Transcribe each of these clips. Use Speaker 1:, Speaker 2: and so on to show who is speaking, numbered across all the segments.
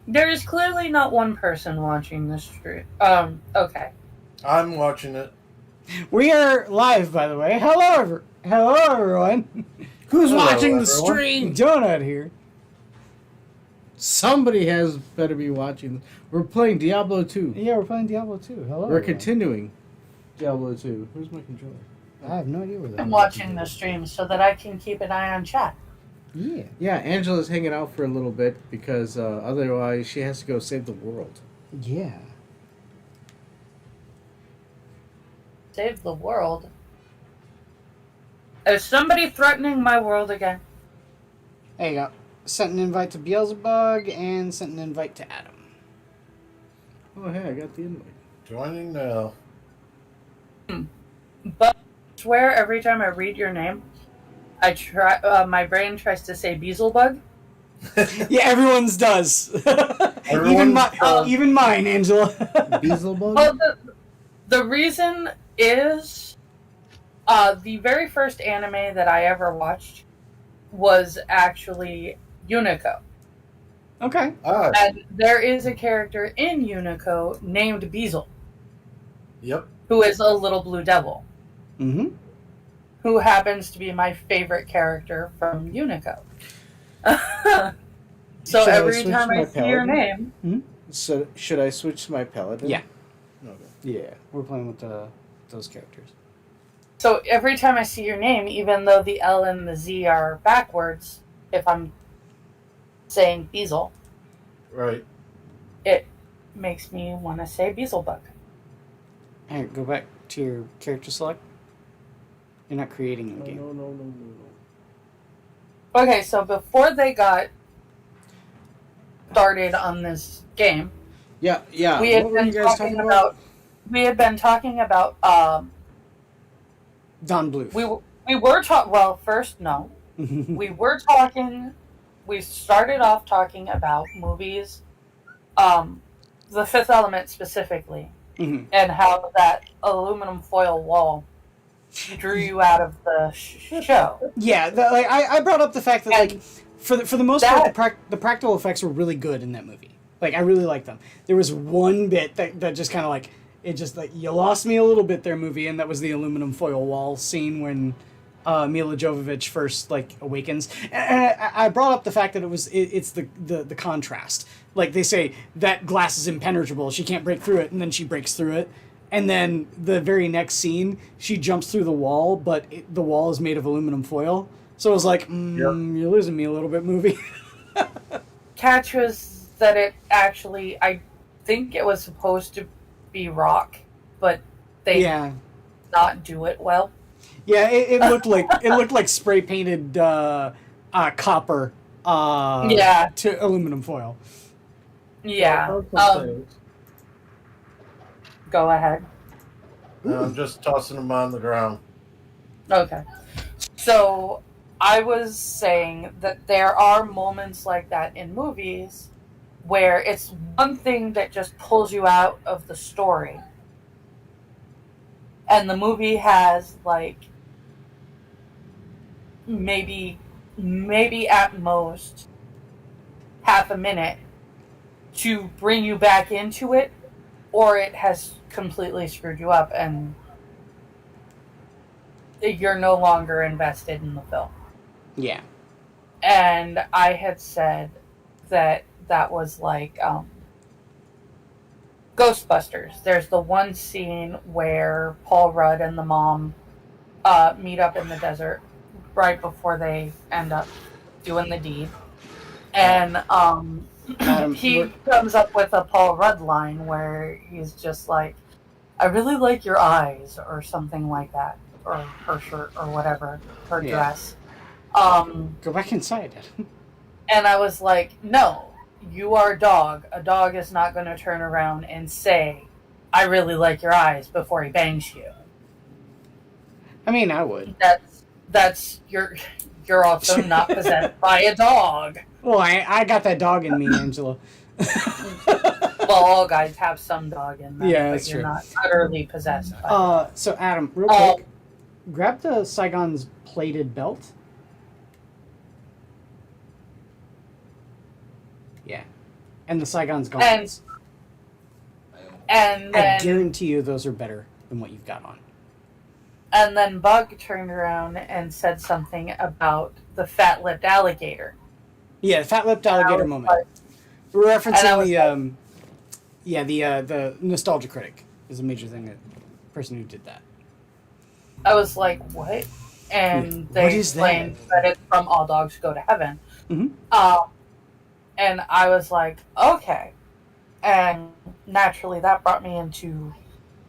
Speaker 1: There is clearly not one person watching this stream. Okay.
Speaker 2: I'm watching it.
Speaker 3: We are live, by the way. Hello, everyone.
Speaker 4: Who's
Speaker 2: Hello,
Speaker 4: watching the
Speaker 2: everyone.
Speaker 4: stream?
Speaker 3: Donut here.
Speaker 4: Somebody has better be watching. We're playing Diablo 2.
Speaker 3: Yeah, we're playing Diablo 2. Hello.
Speaker 4: We're
Speaker 3: everyone.
Speaker 4: continuing Diablo 2. Where's my controller?
Speaker 3: I have no idea where that
Speaker 1: I'm
Speaker 3: is.
Speaker 1: watching the stream so that I can keep an eye on chat.
Speaker 3: Yeah.
Speaker 4: Yeah, Angela's hanging out for a little bit because otherwise she has to go save the world.
Speaker 3: Yeah.
Speaker 1: Save the world. Is somebody threatening my world again?
Speaker 3: There you go. Sent an invite to BeezleBug and sent an invite to Adam.
Speaker 4: Oh, hey, I got the invite.
Speaker 2: Joining now.
Speaker 1: But I swear every time I read your name, I try. My brain tries to say BeezleBug.
Speaker 3: Yeah, everyone's does.
Speaker 2: Everyone's
Speaker 3: even mine, Angela.
Speaker 4: BeezleBug?
Speaker 1: Well, the reason is, the very first anime that I ever watched was actually Unico.
Speaker 3: Okay.
Speaker 1: And there is a character in Unico named Beezle,
Speaker 2: Yep.
Speaker 1: who is a little blue devil,
Speaker 3: Mm-hmm.
Speaker 1: who happens to be my favorite character from Unico. So
Speaker 4: Should I
Speaker 1: every
Speaker 4: switch
Speaker 1: time
Speaker 4: my
Speaker 1: I see your
Speaker 4: paladin?
Speaker 1: name,
Speaker 4: So, should I switch to my paladin?
Speaker 3: Yeah.
Speaker 4: Okay.
Speaker 3: Yeah. We're playing with those characters.
Speaker 1: so every time I see your name, even though the L and the Z are backwards, if I'm saying Beezle,
Speaker 2: Right.
Speaker 1: it makes me want to say BeezleBug.
Speaker 3: Alright, go back to your character select. You're not creating the game.
Speaker 4: No.
Speaker 1: Okay, so before they got started on this game,
Speaker 4: Yeah.
Speaker 1: we had
Speaker 4: What were
Speaker 1: been
Speaker 4: you guys
Speaker 1: talking about. We had been talking about.
Speaker 3: Don Bluth.
Speaker 1: We were talking. Well, first no, we were talking. We started off talking about movies, The Fifth Element specifically,
Speaker 3: Mhm.
Speaker 1: and how that aluminum foil wall drew you out of the show.
Speaker 3: Yeah, I brought up the fact that
Speaker 1: And
Speaker 3: like for the most
Speaker 1: that-
Speaker 3: part the practical effects were really good in that movie. Like I really liked them. There was one bit that just kind of like it just like you lost me a little bit there, movie, and that was the aluminum foil wall scene when Mila Jovovich first like awakens. And I brought up the fact that it's the contrast. Like they say that glass is impenetrable, she can't break through it, and then she breaks through it. And then the very next scene, she jumps through the wall, but the wall is made of aluminum foil. So I was like, You're losing me a little bit, movie.
Speaker 1: Catch was that it actually, I think it was supposed to be rock, but they did not do it well.
Speaker 3: Yeah, it looked like spray painted copper to aluminum foil.
Speaker 1: Yeah. Go ahead.
Speaker 2: I'm just tossing them on the ground.
Speaker 1: Okay. So I was saying that there are moments like that in movies where it's one thing that just pulls you out of the story. And the movie has like maybe at most half a minute to bring you back into it, or it has completely screwed you up and you're no longer invested in the film.
Speaker 3: Yeah.
Speaker 1: And I had said that was like Ghostbusters. There's the one scene where Paul Rudd and the mom meet up in the desert right before they end up doing the deed. And he comes up with a Paul Rudd line where he's just like, I really like your eyes, or something like that, or her shirt, or whatever, her dress.
Speaker 3: Go back inside.
Speaker 1: And I was like, no, you are a dog. A dog is not going to turn around and say, I really like your eyes before he bangs you.
Speaker 3: I mean, I would.
Speaker 1: That's you're also not possessed by a dog.
Speaker 3: Well, I got that dog in me, Angela.
Speaker 1: Well, all guys have some dog in them,
Speaker 3: Yeah,
Speaker 1: but
Speaker 3: that's
Speaker 1: you're
Speaker 3: true.
Speaker 1: not utterly possessed by it.
Speaker 3: So Adam, real quick, grab the Saigon's plated belt. Yeah. and the Saigon's gauntlets.
Speaker 1: And
Speaker 3: I
Speaker 1: then,
Speaker 3: guarantee you those are better than what you've got on.
Speaker 1: and then Bug turned around and said something about the fat-lipped alligator.
Speaker 3: Yeah, fat-lipped alligator
Speaker 1: was
Speaker 3: moment.
Speaker 1: like-
Speaker 3: We're
Speaker 1: and I was
Speaker 3: referencing the nostalgia critic is a major thing, that person who did that.
Speaker 1: I was like, what? And
Speaker 3: Yeah.
Speaker 1: they
Speaker 3: What is
Speaker 1: explained that it's from All Dogs Go to Heaven.
Speaker 3: Mm-hmm.
Speaker 1: And I was like, okay. And naturally, that brought me into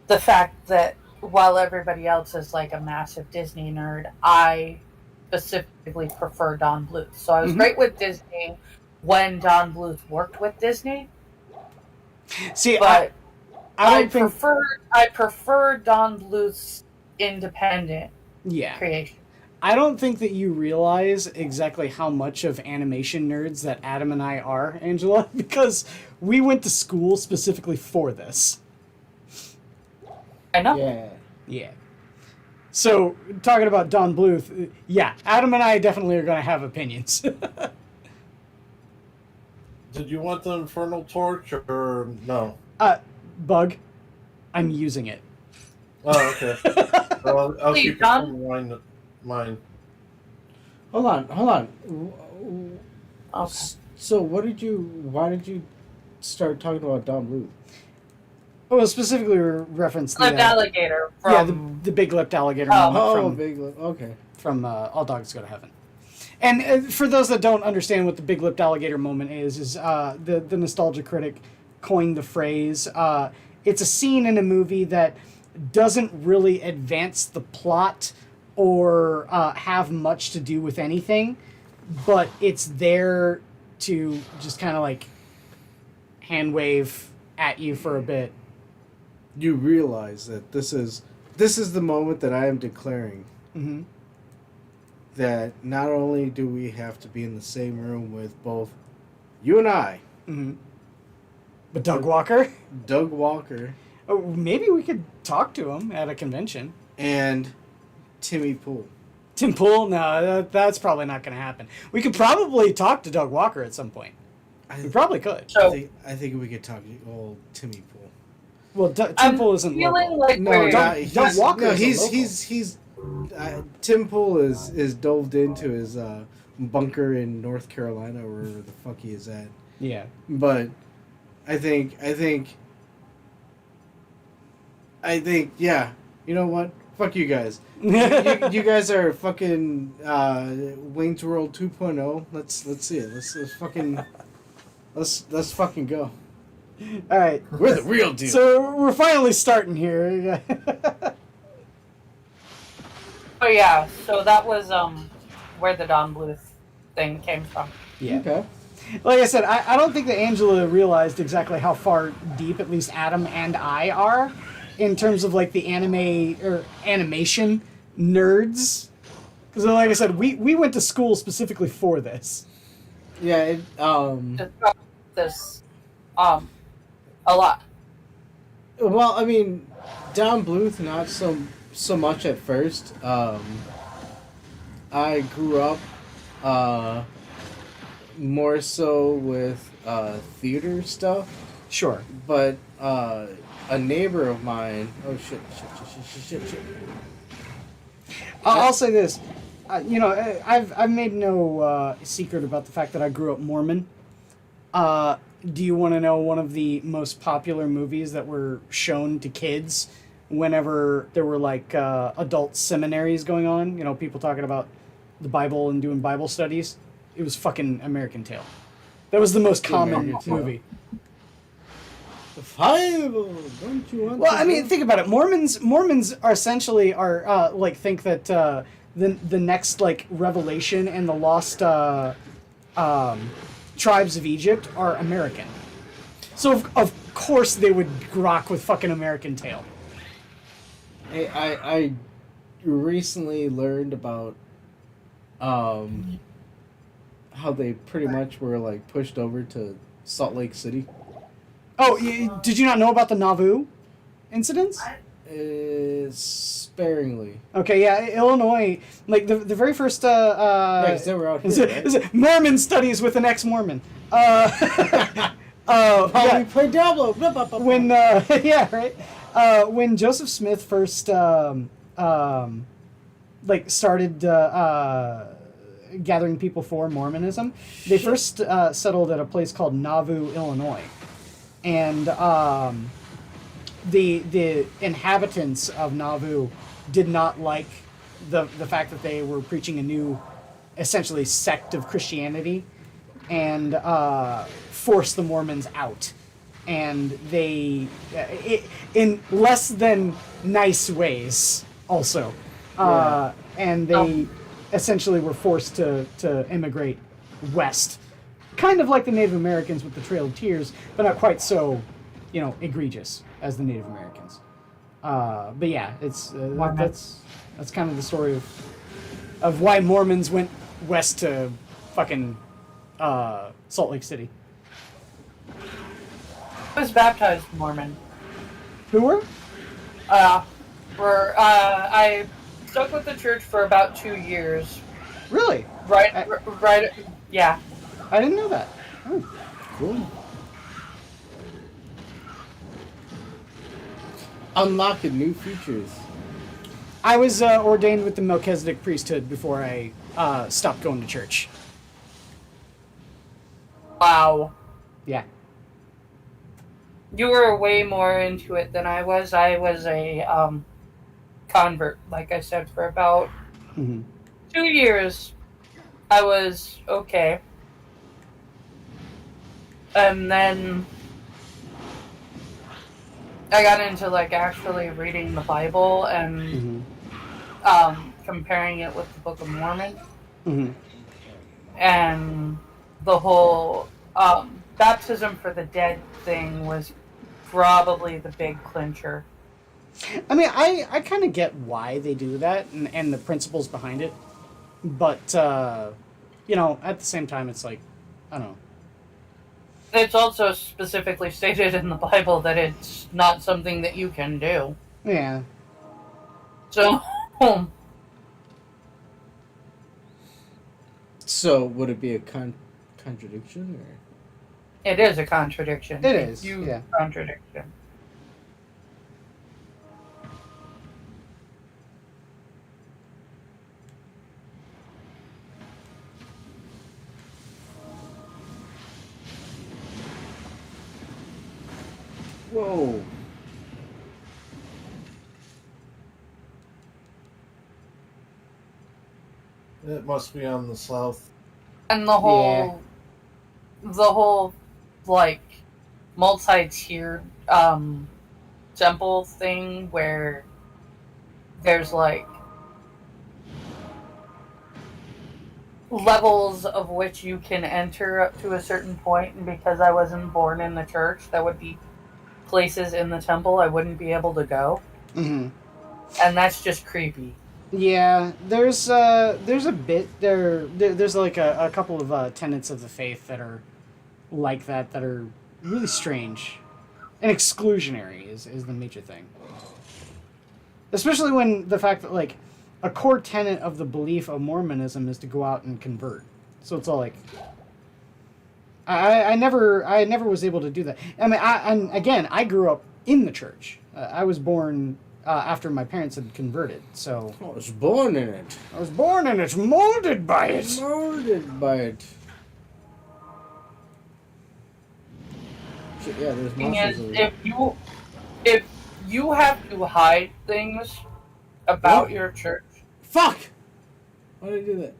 Speaker 1: the fact that while everybody else is like a massive Disney nerd, I specifically prefer Don Bluth. So I was
Speaker 3: Mhm.
Speaker 1: great with Disney when Don Bluth worked with Disney,
Speaker 3: See,
Speaker 1: but
Speaker 3: I don't think.
Speaker 1: I prefer Don Bluth's independent
Speaker 3: Yeah.
Speaker 1: creation.
Speaker 3: I don't think that you realize exactly how much of animation nerds that Adam and I are, Angela, because we went to school specifically for this.
Speaker 1: I know.
Speaker 4: Yeah.
Speaker 3: Yeah. So, talking about Don Bluth, yeah, Adam and I definitely are going to have opinions.
Speaker 2: Did you want the Infernal Torch or no?
Speaker 3: Bug, I'm using it.
Speaker 2: Oh, okay. Well, I'll
Speaker 1: Wait,
Speaker 2: keep
Speaker 1: Don?
Speaker 2: mine.
Speaker 4: Hold on.
Speaker 1: Okay.
Speaker 4: So why did you start talking about Don Bluth?
Speaker 3: Well, specifically reference the
Speaker 1: Lipped alligator from
Speaker 3: yeah, the big lipped alligator
Speaker 1: Oh.
Speaker 3: moment
Speaker 4: Big Lip. Okay.
Speaker 3: from All Dogs Go to Heaven. And for those that don't understand what the big lipped alligator moment is the nostalgia critic coined the phrase. It's a scene in a movie that doesn't really advance the plot or have much to do with anything, but it's there to just kind of like hand wave at you for a bit.
Speaker 4: You realize that this is the moment that I am declaring
Speaker 3: Mm-hmm.
Speaker 4: that not only do we have to be in the same room with both you and I,
Speaker 3: Mm-hmm. But Doug Walker?
Speaker 4: Doug Walker,
Speaker 3: Oh, maybe we could talk to him at a convention.
Speaker 4: and Timmy Pool.
Speaker 3: Tim Pool? No, that's probably not going to happen. We could probably talk to Doug Walker at some point. We probably could.
Speaker 1: So
Speaker 4: I think we could talk to old Timmy Pool.
Speaker 3: Well, Tim
Speaker 1: I'm
Speaker 3: Pool isn't
Speaker 1: feeling
Speaker 3: local.
Speaker 1: like
Speaker 4: No,
Speaker 1: we're
Speaker 4: not,
Speaker 3: Doug Walker
Speaker 4: No,
Speaker 3: is a
Speaker 4: he's
Speaker 3: local.
Speaker 4: Tim Pool is dove into his bunker in North Carolina, or wherever the fuck he is at.
Speaker 3: Yeah.
Speaker 4: But I think, yeah. You know what? Fuck you guys. you guys are fucking Wayne's World 2.0. Let's see it. Let's fucking go.
Speaker 3: All right.
Speaker 4: We're the real deal.
Speaker 3: So we're finally starting here.
Speaker 1: Oh yeah, so that was where the Don Bluth thing came from.
Speaker 3: Yeah.
Speaker 4: Okay.
Speaker 3: Like I said, I don't think that Angela realized exactly how far deep at least Adam and I are in terms of like the anime or animation nerds. Because like I said, we went to school specifically for this.
Speaker 4: Yeah.
Speaker 1: Discussed this a lot.
Speaker 4: Well, I mean, Don Bluth, not so much at first. I grew up more so with theater stuff,
Speaker 3: Sure.
Speaker 4: but a neighbor of mine. Oh shit!
Speaker 3: I'll say this. I've made no secret about the fact that I grew up Mormon. Do you want to know one of the most popular movies that were shown to kids whenever there were like adult seminaries going on? You know, people talking about the Bible and doing Bible studies. It was fucking American Tail. That was the most common
Speaker 4: American Tail.
Speaker 3: movie.
Speaker 4: The Bible, don't you want?
Speaker 3: Well,
Speaker 4: to
Speaker 3: I mean,
Speaker 4: know?
Speaker 3: think about it. Mormons are essentially like think that the next like revelation and the lost tribes of Egypt are American. So of course they would grok with fucking American Tail.
Speaker 4: I recently learned about how they pretty much were like pushed over to Salt Lake City.
Speaker 3: Oh, did you not know about the Nauvoo incidents?
Speaker 4: Sparingly.
Speaker 3: Okay, yeah, Illinois, like the very first
Speaker 4: Yeah, 'cause they were out here, right?
Speaker 3: is it Mormon studies with an ex-Mormon. Yeah.
Speaker 4: we play Diablo. Blah, blah, blah, blah.
Speaker 3: When yeah, right. When Joseph Smith first like started gathering people for Mormonism, they first settled at a place called Nauvoo, Illinois, and the inhabitants of Nauvoo did not like the fact that they were preaching a new, essentially, sect of Christianity, and forced the Mormons out. And they, in less than nice ways, also. And they essentially were forced to immigrate west. Kind of like the Native Americans with the Trail of Tears, but not quite so, egregious as the Native Americans. But yeah, it's that's kind of the story of why Mormons went west to fucking Salt Lake City.
Speaker 1: I was baptized Mormon.
Speaker 3: Who were?
Speaker 1: I stuck with the church for about 2 years.
Speaker 3: Really?
Speaker 1: Right. Yeah.
Speaker 3: I didn't know that. Oh.
Speaker 4: Cool. Unlocking new features.
Speaker 3: I was ordained with the Melchizedek priesthood before I stopped going to church.
Speaker 1: Wow.
Speaker 3: Yeah.
Speaker 1: You were way more into it than I was. I was a convert, like I said, for about 2 years. I was okay. And then I got into actually reading the Bible and comparing it with the Book of Mormon. And the whole baptism for the dead thing was probably the big clincher.
Speaker 3: I mean, I kind of get why they do that and the principles behind it. But, at the same time, it's like, I don't know.
Speaker 1: It's also specifically stated in the Bible that it's not something that you can do.
Speaker 3: Yeah.
Speaker 1: So,
Speaker 4: So, would it be a contradiction? Or?
Speaker 1: it is a contradiction.
Speaker 3: It is,
Speaker 1: Huge
Speaker 3: yeah.
Speaker 1: contradiction.
Speaker 4: Whoa.
Speaker 2: It must be on the south.
Speaker 1: And the whole, multi-tiered temple thing where there's levels of which you can enter up to a certain point, and because I wasn't born in the church, that would be places in the temple I wouldn't be able to go. And that's just creepy.
Speaker 3: Yeah, there's a bit there's a couple of tenets of the faith that are like that are really strange and exclusionary is the major thing. Especially when the fact that a core tenet of the belief of Mormonism is to go out and convert. So it's all I never was able to do that. I mean, I grew up in the church. I was born after my parents had converted, so...
Speaker 4: I was born in it.
Speaker 3: I was born in it, molded by it.
Speaker 4: Molded by it. Shit, yeah, there's
Speaker 1: Thing
Speaker 4: monsters
Speaker 1: is,
Speaker 4: over there.
Speaker 1: if you have to hide things about your church...
Speaker 4: Fuck! Why did I do that?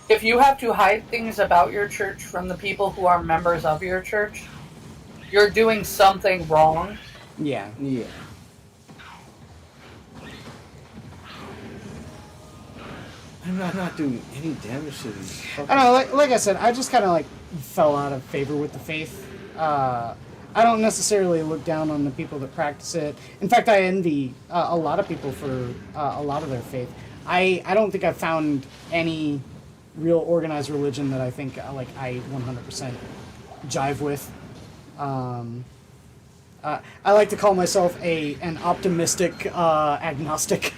Speaker 1: If you have to hide things about your church from the people who are members of your church, you're doing something wrong.
Speaker 3: Yeah.
Speaker 4: Yeah. I'm not doing any damage to these.
Speaker 3: I don't know, like I said, I just kind of fell out of favor with the faith. I don't necessarily look down on the people that practice it. In fact, I envy a lot of people for a lot of their faith. I don't think I've found any real organized religion that I think I 100% jive with. I like to call myself an optimistic agnostic.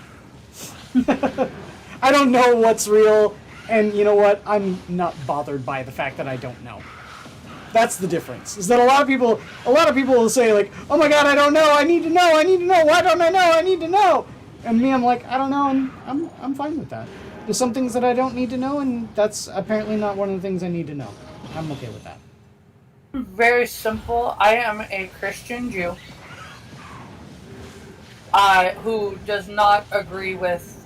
Speaker 3: I don't know what's real, and you know what? I'm not bothered by the fact that I don't know. That's the difference. Is that a lot of people will say like, "Oh my God, I don't know. I need to know. I need to know. Why don't I know? I need to know." And me, I'm like, I don't know, and I'm fine with that. There's some things that I don't need to know, and that's apparently not one of the things I need to know. I'm okay with that.
Speaker 1: Very simple. I am a Christian Jew who does not agree with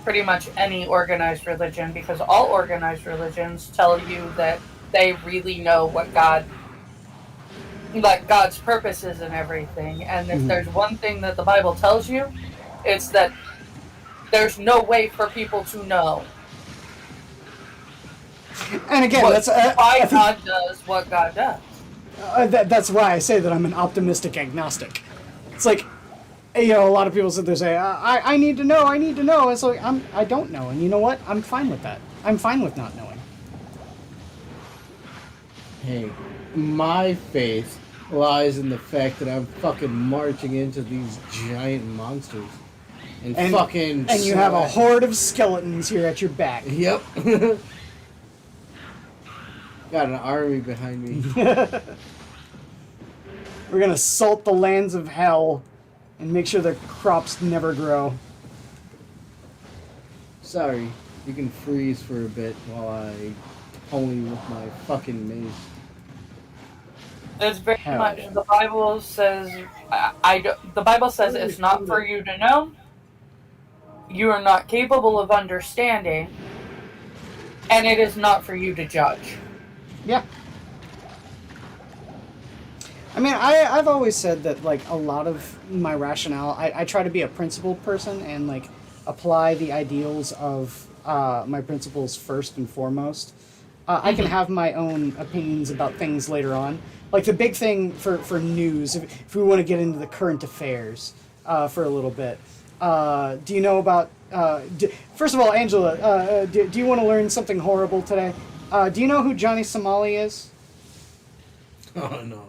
Speaker 1: pretty much any organized religion, because all organized religions tell you that they really know what God's purposes and everything. And if there's one thing that the Bible tells you, it's that there's no way for people to know.
Speaker 3: And again,
Speaker 1: why
Speaker 3: God
Speaker 1: does what God does.
Speaker 3: That's why I say that I'm an optimistic agnostic. It's like, a lot of people sit there and say, I need to know, and so I don't know, and you know what? I'm fine with that. I'm fine with not knowing.
Speaker 4: Hey, my faith lies in the fact that I'm fucking marching into these giant monsters. And you have a horde of skeletons here at your back. Yep. Got an army behind me.
Speaker 3: We're gonna salt the lands of hell and make sure their crops never grow.
Speaker 4: Sorry, you can freeze for a bit while I pony with my fucking mace.
Speaker 1: It's very much, the Bible says, the Bible says it's not for you to know, you are not capable of understanding, and it is not for you to judge.
Speaker 3: Yeah. I mean, I've always said that, like, a lot of my rationale, I try to be a principled person and, like, apply the ideals of my principles first and foremost. I can have my own opinions about things later on. Like, the big thing for news, if we want to get into the current affairs for a little bit, do you know about... first of all, Angela, do you want to learn something horrible today? Do you know who Johnny Somali is?
Speaker 4: Oh, no.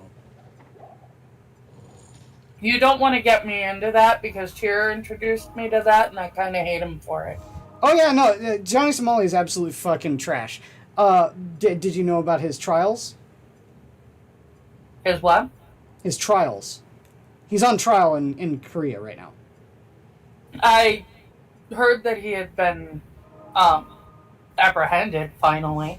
Speaker 1: You don't want to get me into that, because Tyr introduced me to that, and I kind of hate him for it.
Speaker 3: Oh, yeah, no, Johnny Somali is absolute fucking trash. Did you know about his trials?
Speaker 1: His what?
Speaker 3: His trials. He's on trial in Korea right now.
Speaker 1: I heard that he had been apprehended, finally.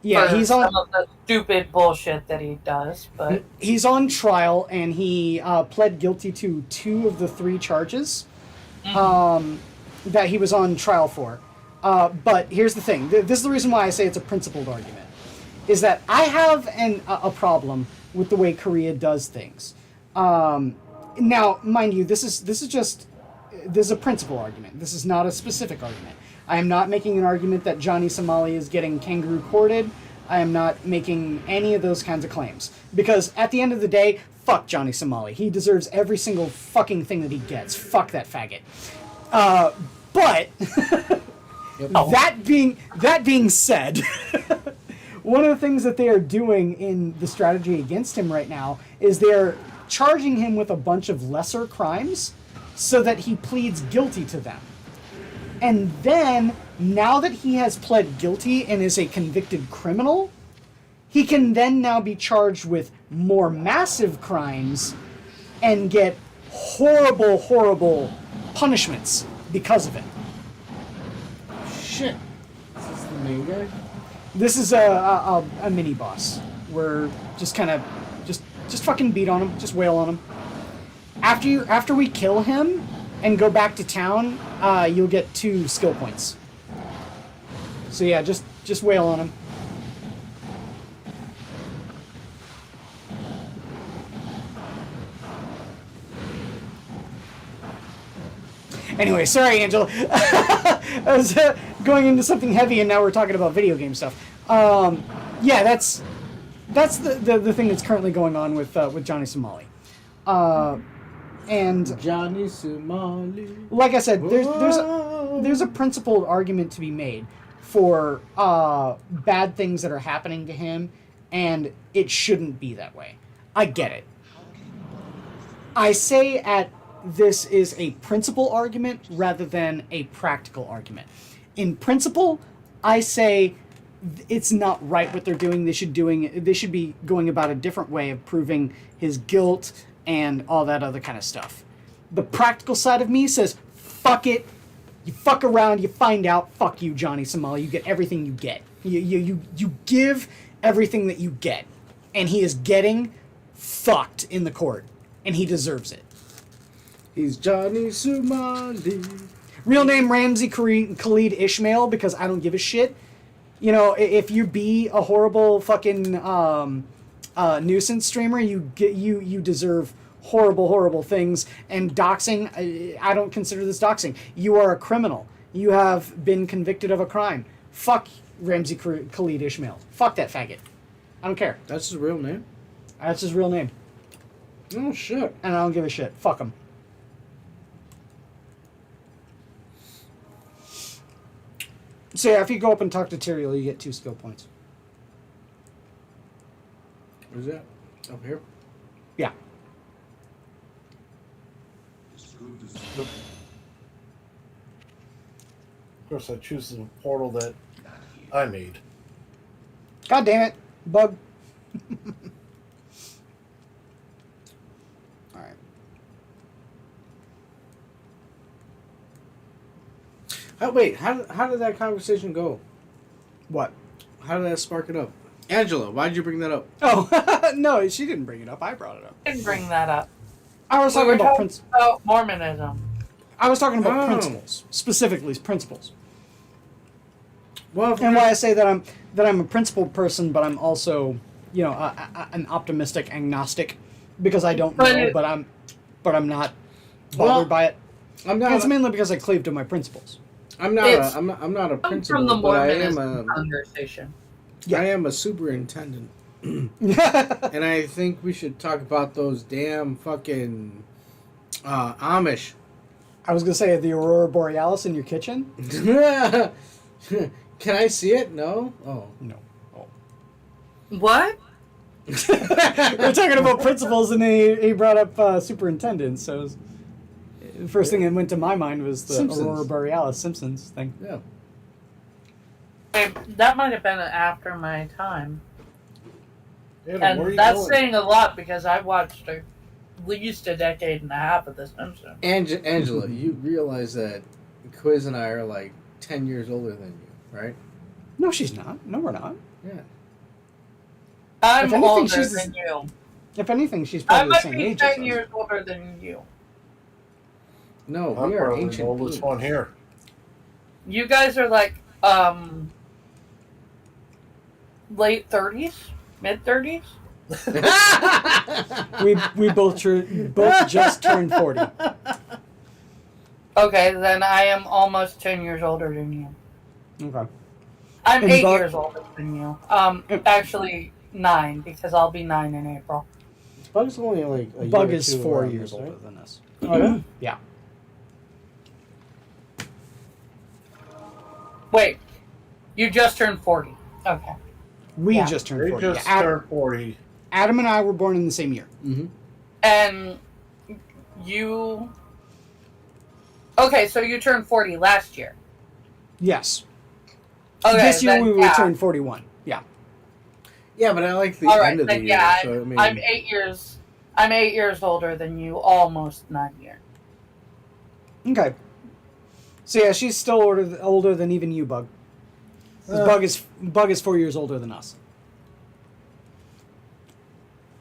Speaker 3: Yeah,
Speaker 1: for
Speaker 3: he's
Speaker 1: some
Speaker 3: on...
Speaker 1: of the stupid bullshit that he does, but...
Speaker 3: He's on trial, and he pled guilty to 2 of the 3 charges that he was on trial for. But here's the thing. This is the reason why I say it's a principled argument. Is that I have a problem with the way Korea does things. Now, mind you, this is a principle argument. This is not a specific argument. I am not making an argument that Johnny Somali is getting kangaroo courted. I am not making any of those kinds of claims. Because at the end of the day, fuck Johnny Somali. He deserves every single fucking thing that he gets. Fuck that faggot. But that being said, one of the things that they are doing in the strategy against him right now is they're charging him with a bunch of lesser crimes so that he pleads guilty to them. And then, now that he has pled guilty and is a convicted criminal, he can then now be charged with more massive crimes and get horrible, horrible punishments because of it.
Speaker 4: Shit. Is this the main guy?
Speaker 3: This is a mini boss. We're just kind of just fucking beat on him, just wail on him. After we kill him and go back to town, you'll get 2 skill points. So yeah, just wail on him. Anyway, sorry, Angela. I was going into something heavy, and now we're talking about video game stuff. Yeah, that's the thing that's currently going on with Johnny Somali. And
Speaker 4: Johnny Somali.
Speaker 3: Like I said, there's a principled argument to be made for bad things that are happening to him, and it shouldn't be that way. I get it. I say this is a principle argument rather than a practical argument. In principle, I say it's not right what they're doing. They should be going about a different way of proving his guilt and all that other kind of stuff. The practical side of me says, fuck it. You fuck around, you find out, fuck you, Johnny Somali. You get everything you get. You give everything that you get. And he is getting fucked in the court. And he deserves it.
Speaker 4: He's Johnny Somali.
Speaker 3: Real name Ramsey Khalid Ishmael, because I don't give a shit. You know, if you be a horrible fucking nuisance streamer, you deserve horrible things. And doxing, I don't consider this doxing. You are a criminal. You have been convicted of a crime. Fuck Ramsey Khalid Ishmael. Fuck that faggot. I don't care.
Speaker 4: That's his real name?
Speaker 3: That's his real name.
Speaker 4: Oh, shit.
Speaker 3: And I don't give a shit. Fuck him. So yeah, if you go up and talk to Tyrael, you get 2 skill points.
Speaker 4: Where's that? Up here?
Speaker 3: Yeah.
Speaker 2: Of course, I choose the portal that I made.
Speaker 3: God damn it, bug. All right.
Speaker 4: Wait, how did that conversation go?
Speaker 3: What?
Speaker 4: How did that spark it up? Angela, why did you bring that up?
Speaker 3: Oh, no, she didn't bring it up. I brought it up.
Speaker 1: Didn't bring that up.
Speaker 3: I was
Speaker 1: We
Speaker 3: talking
Speaker 1: were
Speaker 3: about
Speaker 1: talking about Mormonism.
Speaker 3: I was talking about
Speaker 4: Oh.
Speaker 3: principles, specifically principles.
Speaker 4: Well, if
Speaker 3: And why I say that I'm a principled person, but I'm also, you know, an optimistic agnostic, because I don't
Speaker 1: But
Speaker 3: know,
Speaker 1: it-
Speaker 3: but I'm not bothered
Speaker 4: Well,
Speaker 3: by it.
Speaker 4: I'm
Speaker 3: And it's
Speaker 4: not.
Speaker 3: mainly because I cleave to my principles.
Speaker 4: I'm not
Speaker 1: It's
Speaker 4: a
Speaker 1: From
Speaker 4: principal,
Speaker 1: the
Speaker 4: but I am
Speaker 1: Mormonism
Speaker 4: a.
Speaker 1: conversation.
Speaker 3: Yeah.
Speaker 4: I am a superintendent, and I think we should talk about those damn fucking Amish.
Speaker 3: I was gonna say the Aurora Borealis in your kitchen.
Speaker 4: Can I see it? No. Oh.
Speaker 3: No. Oh.
Speaker 1: What?
Speaker 3: We're talking about principles, and he brought up superintendents. So it was, the first thing that went to my mind was the
Speaker 4: Simpsons.
Speaker 3: Aurora Borealis Simpsons thing.
Speaker 4: Yeah.
Speaker 1: That might have been after my time.
Speaker 2: Yeah, where are
Speaker 1: And
Speaker 2: you
Speaker 1: that's
Speaker 2: going?
Speaker 1: saying a lot because I watched at least a decade and a half of The Simpsons.
Speaker 4: Angela, you realize that Quiz and I are like 10 years older than you, right?
Speaker 3: No, she's not. No, we're not.
Speaker 4: Yeah.
Speaker 1: I'm
Speaker 3: If anything,
Speaker 1: older
Speaker 3: she's-
Speaker 1: than you.
Speaker 3: If anything, she's
Speaker 1: I
Speaker 3: probably the
Speaker 1: might
Speaker 3: same
Speaker 1: be
Speaker 3: age as
Speaker 1: 10
Speaker 3: us.
Speaker 1: years older than you.
Speaker 4: No,
Speaker 2: I'm
Speaker 4: we are
Speaker 2: probably the
Speaker 4: ancient
Speaker 2: oldest
Speaker 4: beings.
Speaker 2: one here.
Speaker 1: You guys are like, late 30s? Mid 30s?
Speaker 3: We both just turned 40.
Speaker 1: Okay, then I am almost 10 years older than you.
Speaker 3: Okay.
Speaker 1: I'm
Speaker 3: And
Speaker 1: 8
Speaker 3: Buck-
Speaker 1: years older than you. Actually 9, because I'll be 9 in April.
Speaker 4: Bug's only like a year
Speaker 3: Bug
Speaker 4: or
Speaker 3: is
Speaker 4: two
Speaker 3: 4
Speaker 4: around
Speaker 3: years
Speaker 4: us, right?
Speaker 3: older than us.
Speaker 4: Oh, yeah?
Speaker 3: Yeah.
Speaker 1: Wait, you just turned 40. Okay.
Speaker 3: We
Speaker 1: Yeah.
Speaker 3: just turned
Speaker 2: They
Speaker 3: 40.
Speaker 2: just
Speaker 3: Yeah,
Speaker 2: turned 40.
Speaker 3: Adam and I were born in the same year.
Speaker 4: Mm-hmm.
Speaker 1: And you... Okay, so you turned 40 last year.
Speaker 3: Yes.
Speaker 1: Okay,
Speaker 3: this year
Speaker 1: then,
Speaker 3: we
Speaker 1: yeah.
Speaker 3: turned 41. Yeah.
Speaker 4: Yeah, but I like the
Speaker 1: All right,
Speaker 4: end of the
Speaker 1: then
Speaker 4: year.
Speaker 1: yeah,
Speaker 4: So, I mean,
Speaker 1: I'm 8 years... I'm 8 years older than you, almost 9 years.
Speaker 3: Okay. So yeah, she's still older than even you, Bug. 'Cause Bug is 4 years older than us.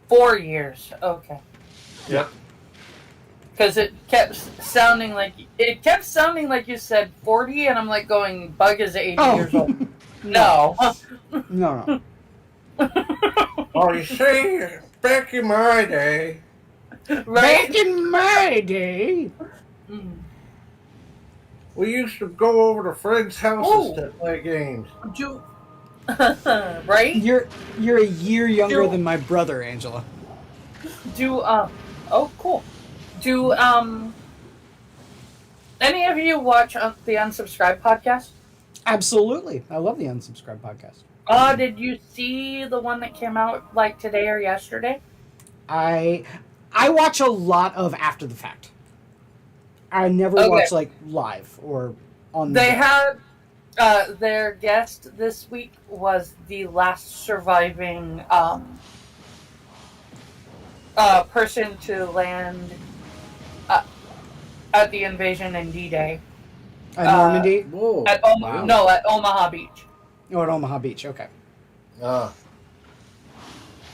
Speaker 1: 4 years. Okay.
Speaker 2: Yep.
Speaker 1: Because it kept sounding like you said 40, and I'm like going, Bug is 80 years old. No.
Speaker 3: No.
Speaker 2: Oh, you see, back in my day,
Speaker 1: Right?
Speaker 3: Back in my day.
Speaker 1: Mm.
Speaker 2: we used to go over to friends' houses
Speaker 1: Oh.
Speaker 2: to play games.
Speaker 1: Do... right?
Speaker 3: You're a year younger
Speaker 1: Dude.
Speaker 3: than my brother, Angela.
Speaker 1: Do, oh, cool. Do, any of you watch the Unsubscribed podcast?
Speaker 3: Absolutely. I love the Unsubscribed podcast.
Speaker 1: Did you see the one that came out, like, today or yesterday?
Speaker 3: I watch a lot of after the fact. I never
Speaker 1: Okay.
Speaker 3: watch like live or on.
Speaker 1: They
Speaker 3: the
Speaker 1: had Their guest this week was the last surviving person to land at the invasion in D-Day.
Speaker 3: At Normandy?
Speaker 4: Whoa.
Speaker 1: Wow. No, at Omaha Beach.
Speaker 3: Oh, at Omaha Beach, okay.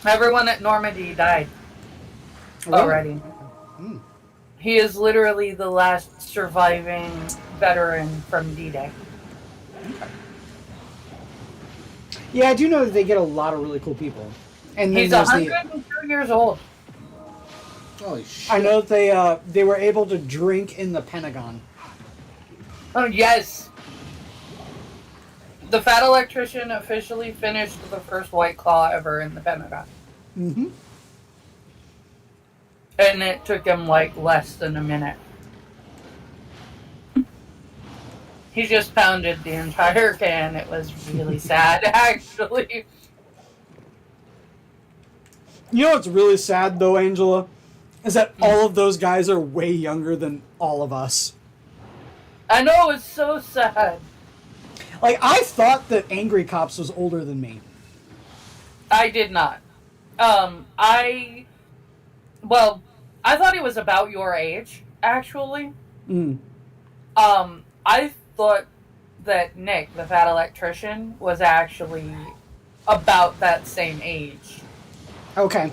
Speaker 1: Everyone at Normandy died already.
Speaker 3: Hmm.
Speaker 1: He is literally the last surviving veteran from D-Day.
Speaker 3: Okay. Yeah, I do know that they get a lot of really cool people. And then
Speaker 1: he's 102 years old.
Speaker 4: Holy shit.
Speaker 3: I know that they were able to drink in the Pentagon.
Speaker 1: Oh, yes. The Fat Electrician officially finished the first White Claw ever in the Pentagon.
Speaker 3: Mm-hmm.
Speaker 1: And it took him, like, less than a minute. He just pounded the entire can. It was really sad, actually.
Speaker 3: You know what's really sad, though, Angela? Is that all of those guys are way younger than all of us.
Speaker 1: I know, it's so sad.
Speaker 3: Like, I thought that Angry Cops was older than me.
Speaker 1: I did not. I thought he was about your age, actually.
Speaker 3: Mm.
Speaker 1: I thought that Nick, the Fat Electrician, was actually about that same age.
Speaker 3: Okay.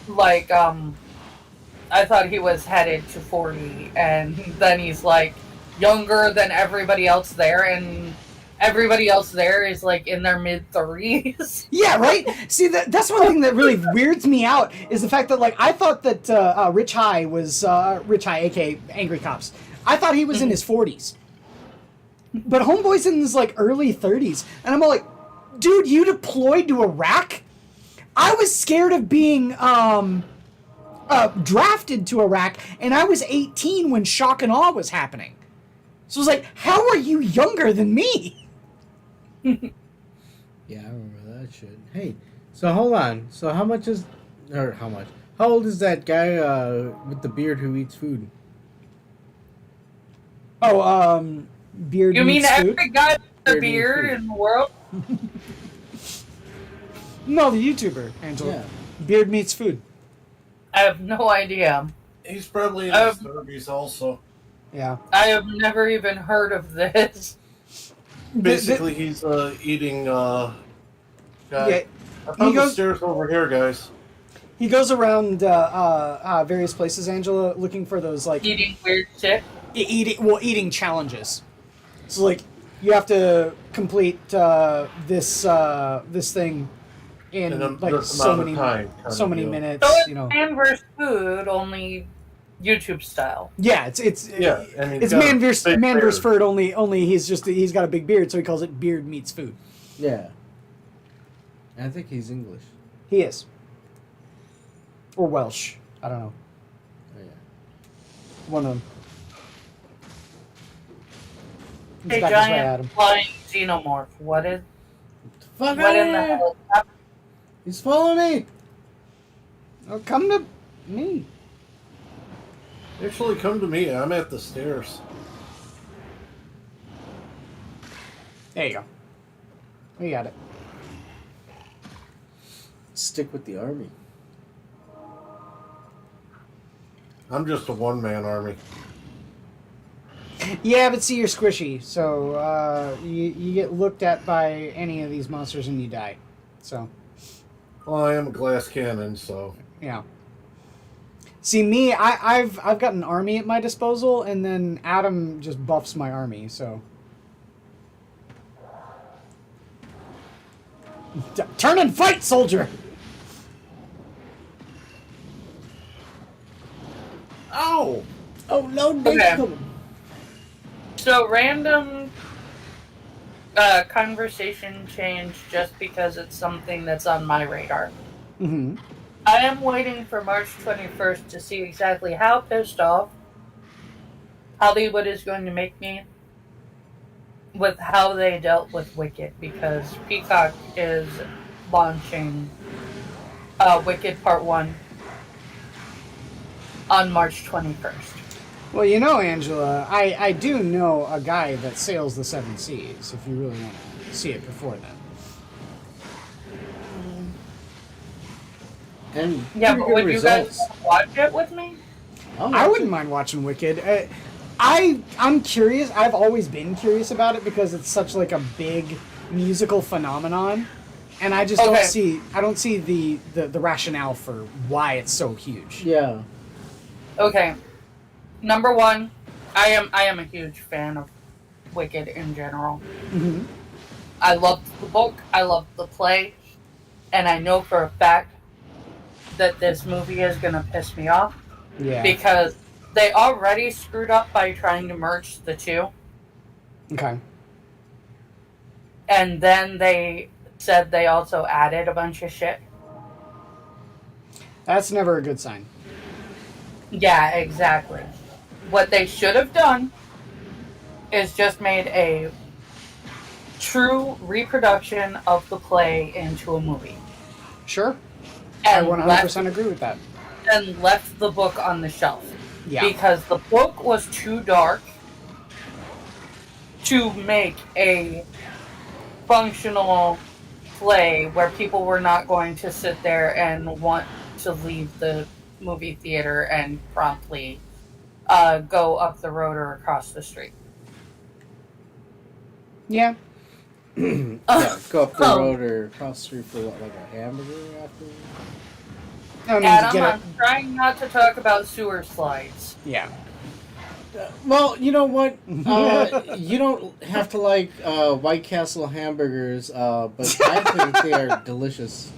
Speaker 1: Like, I thought he was headed to 40, and then he's, like, younger than everybody else there, and everybody else there is, like, in their mid-30s.
Speaker 3: Yeah, right? See, that's one thing that really weirds me out, is the fact that, like, I thought that Rich High was, Rich High, a.k.a. Angry Cops, I thought he was in his 40s. But Homeboy's in his, like, early 30s. And I'm all like, dude, you deployed to Iraq? I was scared of being, drafted to Iraq, and I was 18 when Shock and Awe was happening. So I was like, how are you younger than me?
Speaker 4: Yeah, I remember that shit. Hey, so hold on. So how much? How old is that guy with the beard who eats food?
Speaker 3: Oh, beard
Speaker 1: You mean
Speaker 3: meets food?
Speaker 1: every guy with a
Speaker 4: Beard meets
Speaker 1: beard
Speaker 4: food.
Speaker 1: in the world?
Speaker 3: No, the YouTuber, Angela.
Speaker 4: Yeah.
Speaker 3: Beard meets food.
Speaker 1: I have no idea.
Speaker 2: He's probably in his 30s also.
Speaker 3: Yeah.
Speaker 1: I have never even heard of this.
Speaker 2: Basically, he's eating guy.
Speaker 3: Yeah,
Speaker 2: I found the stairs over here, guys.
Speaker 3: he goes around various places, Angela, looking for those, like,
Speaker 1: Eating weird shit.
Speaker 3: eating challenges. So, like, you have to complete this thing in like so many minutes.
Speaker 1: So it's
Speaker 3: You know.
Speaker 1: man versus food, only YouTube style.
Speaker 3: Yeah, it's
Speaker 2: and he's
Speaker 3: it's
Speaker 2: got
Speaker 3: man
Speaker 2: a
Speaker 3: versus
Speaker 2: big beard.
Speaker 3: food. Only he's got a big beard, so he calls it beard meets food.
Speaker 4: Yeah. I think he's English.
Speaker 3: He is. Or Welsh. I don't know.
Speaker 4: Oh, yeah.
Speaker 3: One of them. He's
Speaker 1: A
Speaker 3: back this way,
Speaker 1: giant
Speaker 3: Adam.
Speaker 1: flying xenomorph. What in
Speaker 4: Fuck
Speaker 1: the
Speaker 4: yeah!
Speaker 1: hell?
Speaker 4: He's following me!
Speaker 3: Oh, come to me.
Speaker 2: Actually, come to me. I'm at the stairs.
Speaker 3: There you go. We got it.
Speaker 4: Stick with the army.
Speaker 2: I'm just a one-man army.
Speaker 3: Yeah, but see, you're squishy, so you get looked at by any of these monsters and you die. So,
Speaker 2: Well, I am a glass cannon, so...
Speaker 3: yeah. See, me, I've got an army at my disposal, and then Adam just buffs my army, so... Turn and fight, soldier!
Speaker 2: Ow!
Speaker 4: Oh, no,
Speaker 1: Okay. So random conversation change just because it's something that's on my radar.
Speaker 3: Mm-hmm.
Speaker 1: I am waiting for March 21st to see exactly how pissed off Hollywood is going to make me with how they dealt with Wicked, because Peacock is launching Wicked Part 1 on March 21st.
Speaker 3: Well, you know, Angela, I do know a guy that sails the seven seas, if you really want to see it before then.
Speaker 4: And
Speaker 1: Yeah,
Speaker 4: pretty
Speaker 1: but
Speaker 4: good
Speaker 1: would
Speaker 4: results.
Speaker 1: you guys watch it with me?
Speaker 3: I wouldn't mind watching Wicked. I'm curious. I've always been curious about it because it's such like a big musical phenomenon, and I just
Speaker 1: Okay.
Speaker 3: don't see the rationale for why it's so huge.
Speaker 4: Yeah.
Speaker 1: Okay. Number one, I am a huge fan of Wicked in general.
Speaker 3: Mm-hmm.
Speaker 1: I loved the book, I loved the play, and I know for a fact that this movie is gonna piss me off
Speaker 3: Yeah.
Speaker 1: because they already screwed up by trying to merge the two,
Speaker 3: Okay.
Speaker 1: and then they said they also added a bunch of shit.
Speaker 3: That's never a good sign.
Speaker 1: Yeah, exactly. What they should have done is just made a true reproduction of the play into a movie.
Speaker 3: Sure.
Speaker 1: And
Speaker 3: I 100% agree with that.
Speaker 1: and left the book on the shelf.
Speaker 3: Yeah.
Speaker 1: Because the book was too dark to make a functional play where people were not going to sit there and want to leave the movie theater and promptly go up the road or across the street.
Speaker 3: Yeah.
Speaker 4: Yeah, go up the road or across the street for what, like a hamburger after?
Speaker 3: I mean,
Speaker 1: Adam, I'm trying not to talk about sewer slides.
Speaker 3: Yeah.
Speaker 4: Well, you know what? You don't have to like White Castle hamburgers, but I think they are delicious.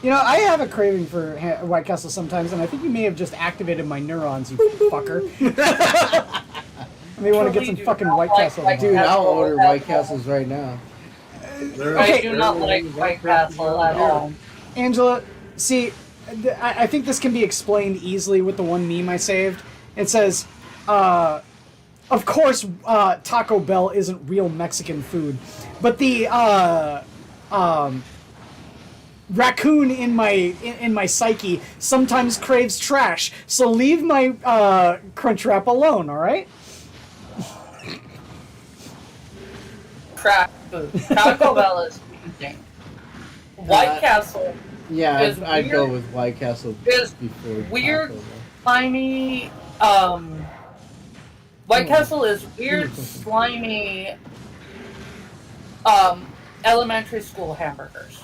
Speaker 3: You know, I have a craving for White Castle sometimes, and I think you may have just activated my neurons, you fucker. I may want to get some fucking White Castle.
Speaker 4: Dude, I'll order White Castles right now.
Speaker 1: I do not like White Castle at all.
Speaker 3: Angela, see, I think this can be explained easily with the one meme I saved. It says, of course, Taco Bell isn't real Mexican food, but the raccoon in my psyche sometimes craves trash. So leave my Crunchwrap alone, all right?
Speaker 1: Trash food. Taco Bell is amazing. White Castle
Speaker 4: Yeah,
Speaker 1: is
Speaker 4: I'd go
Speaker 1: weird.
Speaker 4: with White Castle
Speaker 1: Is
Speaker 4: before
Speaker 1: weird.
Speaker 4: Taco Bell.
Speaker 1: Slimy. White Castle is weird, slimy. Elementary school hamburgers.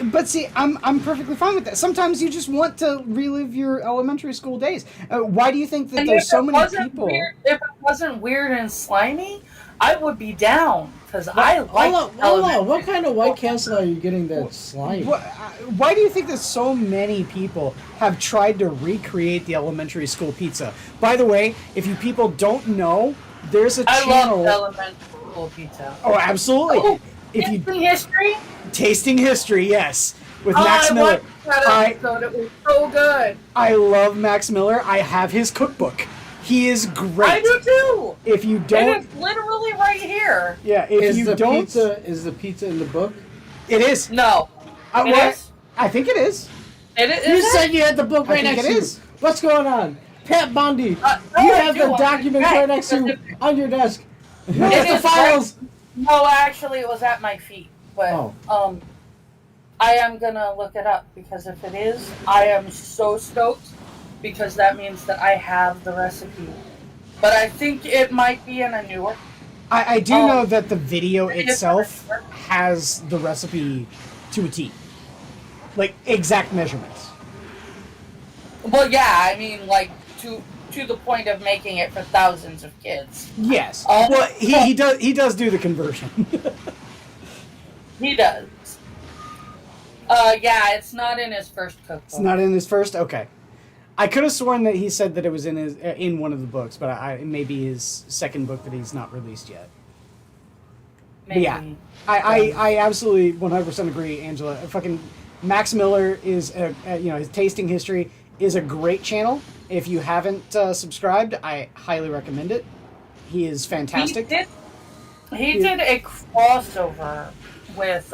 Speaker 3: But see, I'm perfectly fine with that. Sometimes you just want to relive your elementary school days. Why do you think that
Speaker 1: And
Speaker 3: there's
Speaker 1: if
Speaker 3: so
Speaker 1: it
Speaker 3: many
Speaker 1: wasn't
Speaker 3: people?
Speaker 1: if it wasn't weird and slimy, I would be down because I like.
Speaker 4: Hold on. What kind of White Castle are you getting that's slimy?
Speaker 3: Why do you think that so many people have tried to recreate the elementary school pizza? By the way, if you people don't know, there's a
Speaker 1: I
Speaker 3: channel.
Speaker 1: love elementary school pizza.
Speaker 3: Oh, absolutely.
Speaker 1: Oh,
Speaker 3: If you
Speaker 1: Tasting history.
Speaker 3: tasting history, yes, with
Speaker 1: Oh,
Speaker 3: Max
Speaker 1: I
Speaker 3: Miller.
Speaker 1: watched that episode. It was so good.
Speaker 3: I love Max Miller. I have his cookbook. He is great.
Speaker 1: I do too.
Speaker 3: If you
Speaker 1: It
Speaker 3: don't,
Speaker 1: is literally right here.
Speaker 3: yeah. If
Speaker 4: Is
Speaker 3: you
Speaker 4: the
Speaker 3: don't,
Speaker 4: pizza the pizza in the book?
Speaker 3: it is.
Speaker 1: No, it
Speaker 3: Well,
Speaker 1: is.
Speaker 3: I think it is.
Speaker 1: It is.
Speaker 4: You
Speaker 1: is
Speaker 4: said
Speaker 1: it?
Speaker 4: you had the book
Speaker 3: I
Speaker 4: right
Speaker 3: think
Speaker 4: next
Speaker 3: it
Speaker 4: to you.
Speaker 3: is.
Speaker 4: What's going on? Pat Bundy,
Speaker 1: No,
Speaker 4: you
Speaker 1: I
Speaker 4: have
Speaker 1: do
Speaker 4: the
Speaker 1: want
Speaker 4: document
Speaker 1: it.
Speaker 4: right next to you on your desk. Where's
Speaker 1: It
Speaker 4: the
Speaker 1: is
Speaker 4: files?
Speaker 1: No, actually, it was at my feet. But
Speaker 4: Oh.
Speaker 1: I am gonna look it up because if it is, I am so stoked because that means that I have the recipe. But I think it might be in a newer.
Speaker 3: I do know that the video
Speaker 1: it is
Speaker 3: itself
Speaker 1: better.
Speaker 3: has the recipe to a T, like exact measurements.
Speaker 1: Well, yeah, I mean, like to the point of making it for thousands of kids.
Speaker 3: Yes.
Speaker 1: Oh.
Speaker 3: Well, he does do the conversion.
Speaker 1: He does. Yeah, it's not in his first cookbook.
Speaker 3: It's not in his first. Okay. I could have sworn that he said that it was in his in one of the books, but it may be his second book that he's not released yet.
Speaker 1: Maybe.
Speaker 3: Yeah. I absolutely 100% agree, Angela. Fucking Max Miller is his tasting history is a great channel. If you haven't subscribed, I highly recommend it. He is fantastic.
Speaker 1: He did a crossover with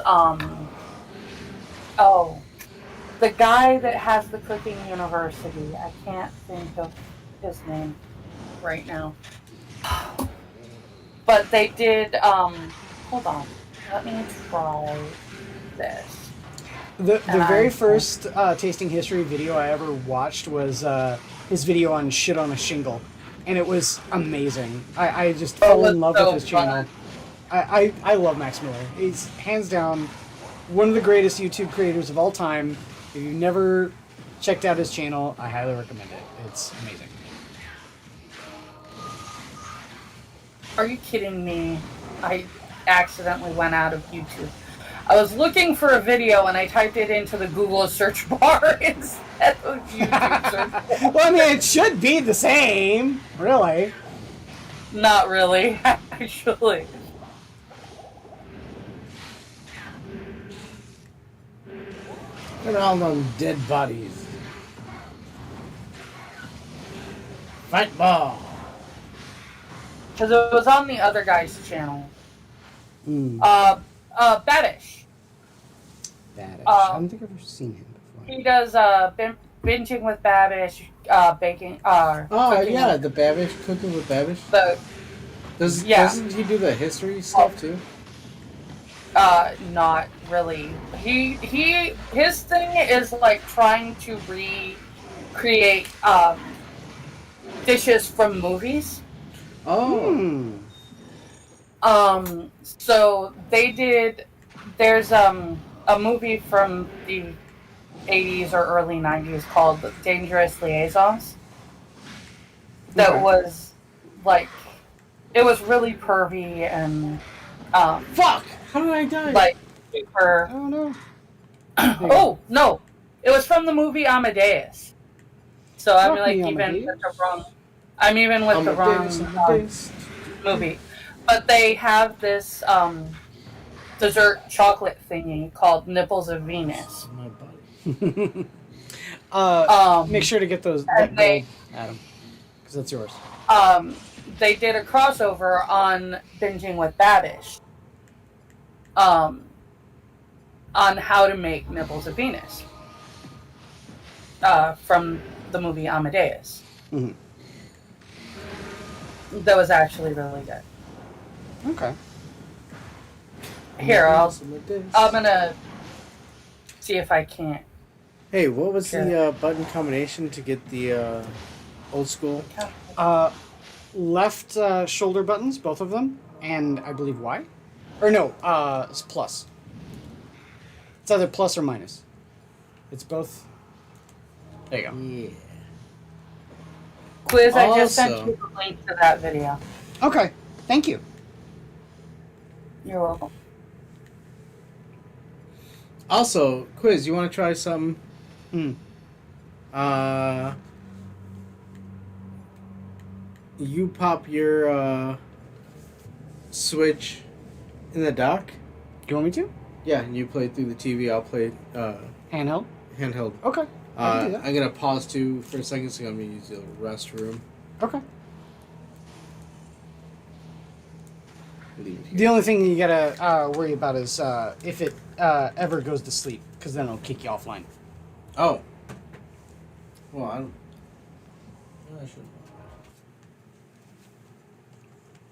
Speaker 1: the guy that has the cooking university. I can't think of his name. right now. But they did, hold on. Let me try this.
Speaker 3: The very first Tasting History video I ever watched was his video on Shit on a Shingle. And it was amazing. I just fell in love with his channel. I love Max Miller. He's hands down one of the greatest YouTube creators of all time. If you've never checked out his channel, I highly recommend it. It's amazing.
Speaker 1: Are you kidding me? I accidentally went out of YouTube. I was looking for a video and I typed it into the Google search bar instead of YouTube search bar.
Speaker 3: Well, I mean, it should be the same, really.
Speaker 1: Not really, actually.
Speaker 4: Look at all them dead bodies. Fight ball.
Speaker 1: Because it was on the other guy's channel.
Speaker 3: Mm.
Speaker 1: Babish.
Speaker 3: Badass. I don't think I've ever seen him before.
Speaker 1: He does binging with Babish, baking.
Speaker 4: Oh
Speaker 1: cooking
Speaker 4: yeah,
Speaker 1: with-
Speaker 4: the Babish, cooking with Babish.
Speaker 1: The
Speaker 4: Doesn't he do the history stuff too?
Speaker 1: not really. His thing is like trying to recreate dishes from movies.
Speaker 4: Oh.
Speaker 1: So they did. There's a movie from the 80s or early 90s called Dangerous Liaisons. That
Speaker 3: Okay.
Speaker 1: was like, it was really pervy and
Speaker 4: Fuck! How did I die?
Speaker 1: like super.
Speaker 3: I don't know.
Speaker 1: Oh no, it was from the movie Amadeus. So I'm
Speaker 3: Fuck
Speaker 1: like
Speaker 3: me,
Speaker 1: even
Speaker 3: Amadeus.
Speaker 1: with the wrong. I'm even with the wrong movie. But they have this dessert chocolate thingy called Nipples of Venus.
Speaker 4: My body.
Speaker 3: Make sure to get those
Speaker 1: and
Speaker 3: that
Speaker 1: they-
Speaker 3: gold, Adam, because that's yours.
Speaker 1: They did a crossover on binging with Babish. On how to make Nipples of Venus. From the movie Amadeus.
Speaker 3: Mm-hmm.
Speaker 1: That was actually really good.
Speaker 3: Okay.
Speaker 1: Here, I'm gonna see if I can't.
Speaker 4: Hey, what was
Speaker 1: Sure.
Speaker 4: the button combination to get the old school?
Speaker 3: Left shoulder buttons, both of them, and I believe Y. Or no, it's plus. It's either plus or minus. It's both. There you go.
Speaker 4: Yeah.
Speaker 1: Quiz, I just
Speaker 4: Also-
Speaker 1: sent you the link to that video.
Speaker 3: Okay, thank you.
Speaker 1: You're welcome.
Speaker 4: Also, Quiz, you want to try something?
Speaker 3: Hmm.
Speaker 4: You pop your Switch in the dock.
Speaker 3: Do you want me to?
Speaker 4: Yeah, and you play it through the TV. I'll play
Speaker 3: Handheld?
Speaker 4: handheld.
Speaker 3: Okay. I can do that.
Speaker 4: I'm gonna pause too for a second, so I'm gonna use the restroom.
Speaker 3: Okay.
Speaker 4: Leave it here.
Speaker 3: The only thing you gotta worry about is if it ever goes to sleep, because then it'll kick you offline.
Speaker 4: Oh. Well, I don't. No, I shouldn't.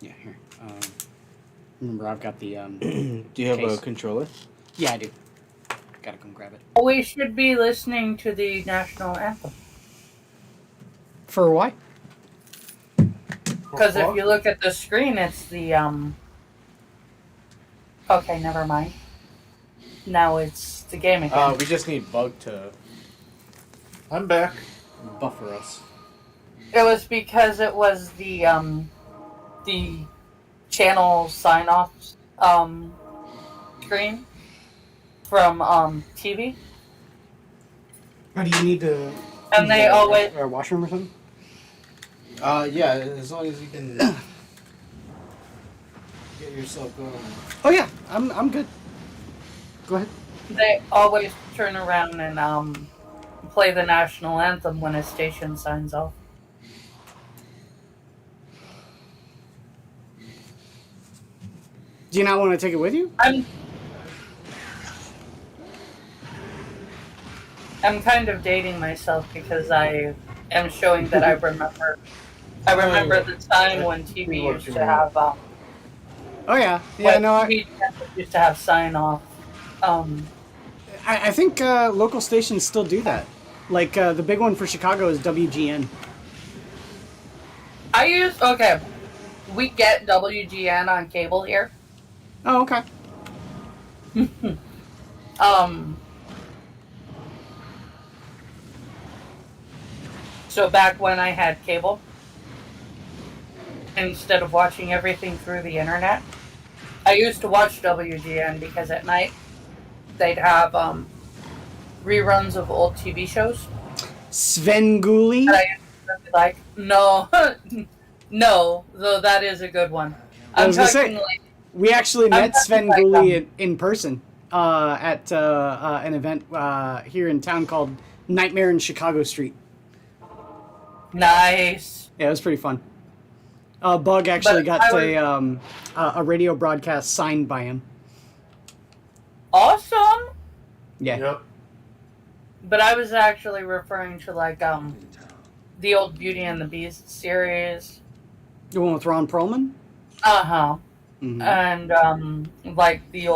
Speaker 3: Yeah, here. Remember, I've got the.
Speaker 4: Do you have
Speaker 3: Case.
Speaker 4: a controller?
Speaker 3: Yeah, I do. Gotta come grab it.
Speaker 1: We should be listening to the national anthem.
Speaker 3: For why?
Speaker 1: Because if you look at the screen, it's the Okay, never mind. Now it's the game again.
Speaker 4: We just need Bug to
Speaker 2: I'm back.
Speaker 4: buffer us.
Speaker 1: It was because it was the channel sign off screen from TV.
Speaker 3: Or do you need to?
Speaker 1: And they always
Speaker 3: Or a washroom or something?
Speaker 4: Yeah, as long as you can get yourself going.
Speaker 3: Oh yeah, I'm good. Go ahead.
Speaker 1: turn around and play the national anthem when a station signs off.
Speaker 3: Do you not want to take it with you?
Speaker 1: I'm kind of dating myself because I am showing that I remember I remember the time when TV used to have
Speaker 3: Oh yeah, yeah.
Speaker 1: when
Speaker 3: No,
Speaker 1: TV used to have sign off.
Speaker 3: I think local stations still do that. Like the big one for Chicago is WGN.
Speaker 1: We get WGN on cable here.
Speaker 3: Oh, okay.
Speaker 1: So back when I had cable, instead of watching everything through the internet, I used to watch WGN because at night they'd have reruns of old TV shows.
Speaker 3: Svengoolie?
Speaker 1: That I used to really like. No, no, though that is a good one.
Speaker 3: I was gonna say, we actually met Svengoolie in person at an event here in town called Nightmare in Chicago Street.
Speaker 1: Nice.
Speaker 3: Yeah, it was pretty fun. Bug actually got a radio broadcast signed by him.
Speaker 1: Awesome.
Speaker 3: Yeah.
Speaker 2: Yep.
Speaker 1: But I was actually referring to the old Beauty and the Beast series.
Speaker 3: The one with Ron Perlman?
Speaker 1: Uh-huh.
Speaker 3: Mm-hmm.
Speaker 1: And the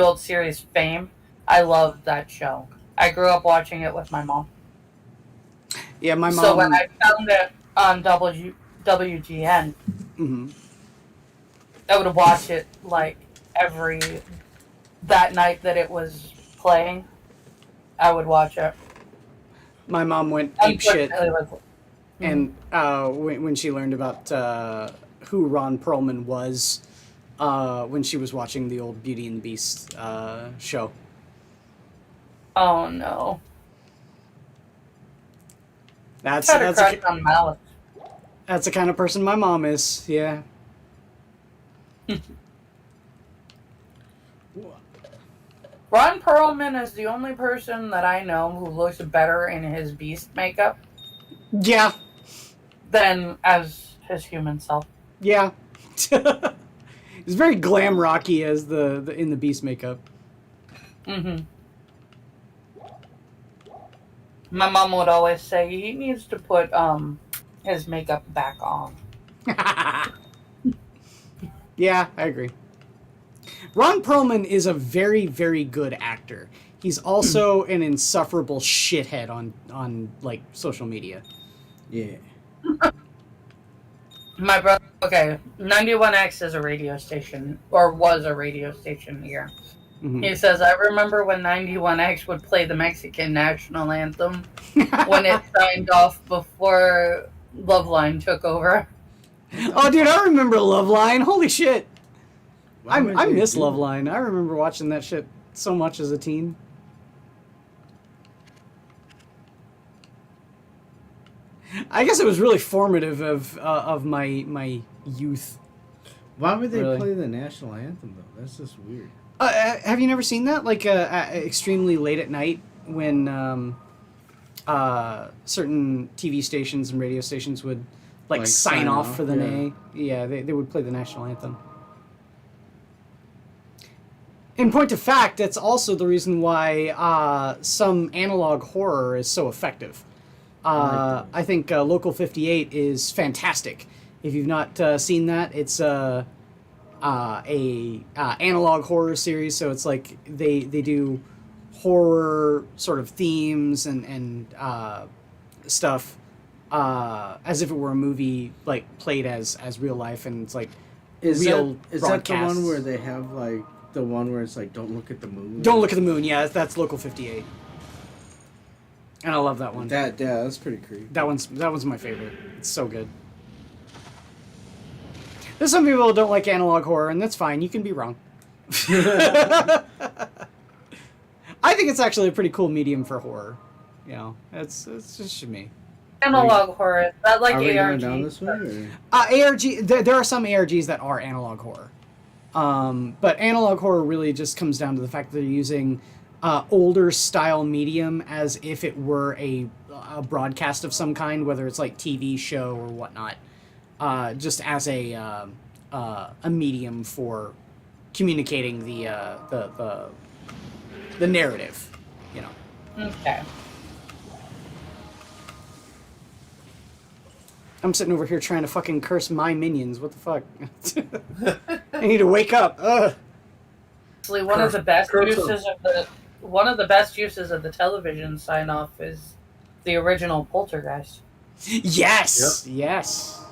Speaker 1: old series Fame. I loved that show. I grew up watching it with my mom.
Speaker 3: Yeah, my mom.
Speaker 1: So when I found it on WGN,
Speaker 3: mm-hmm.
Speaker 1: I would watch it that night that it was playing. I would watch it.
Speaker 3: My mom went apeshit, and when she learned about who Ron Perlman was, when she was watching the old Beauty and the Beast show.
Speaker 1: Oh no!
Speaker 3: That's
Speaker 1: on Malice.
Speaker 3: That's the kind of person my mom is. Yeah.
Speaker 1: Ron Perlman is the only person that I know who looks better in his Beast makeup.
Speaker 3: Yeah.
Speaker 1: Than as his human self.
Speaker 3: Yeah. He's very glam rocky as the in the Beast makeup.
Speaker 1: Mm-hmm. My mom would always say he needs to put his makeup back on.
Speaker 3: Yeah, I agree. Ron Perlman is a very, very good actor. He's also an insufferable shithead on like social media.
Speaker 4: Yeah.
Speaker 1: My brother, 91X is a radio station, or was a radio station here. Mm-hmm. He says, I remember when 91X would play the Mexican national anthem when it signed off before Loveline took over.
Speaker 3: Oh, dude, I remember Loveline. Holy shit. I miss Loveline. I remember watching that shit so much as a teen. I guess it was really formative of my youth.
Speaker 4: Why would they play the national anthem, though? That's just weird.
Speaker 3: Have you never seen that? Like, extremely late at night when certain TV stations and radio stations would, like sign off for the day. Yeah, they would play the national anthem. In point of fact, that's also the reason why some analog horror is so effective. I think Local 58 is fantastic. If you've not seen that, it's a analog horror series. So it's like they do horror sort of themes and stuff as if it were a movie, like played as real life, and it's like
Speaker 4: is
Speaker 3: real
Speaker 4: that the one where they have like the one where it's like don't look at the moon?
Speaker 3: Don't look at the moon. Yeah, that's Local 58. And I love that one.
Speaker 4: That's pretty creepy.
Speaker 3: That one's my favorite. It's so good. There's some people who don't like analog horror, and that's fine. You can be wrong. I think it's actually a pretty cool medium for horror. You know, it's just me.
Speaker 1: Analog horror. That like
Speaker 4: ARG. Are we
Speaker 1: ARG.
Speaker 4: going down this way?
Speaker 3: ARG. There are some ARGs that are analog horror, but analog horror really just comes down to the fact that they're using older style medium as if it were a broadcast of some kind, whether it's like TV show or whatnot, just as a medium for communicating the narrative, you know.
Speaker 1: Okay.
Speaker 3: I'm sitting over here trying to fucking curse my minions. What the fuck? I need to wake up. Ugh.
Speaker 1: Actually, one of the best uses of the television sign off is the original Poltergeist.
Speaker 3: Yes, yes.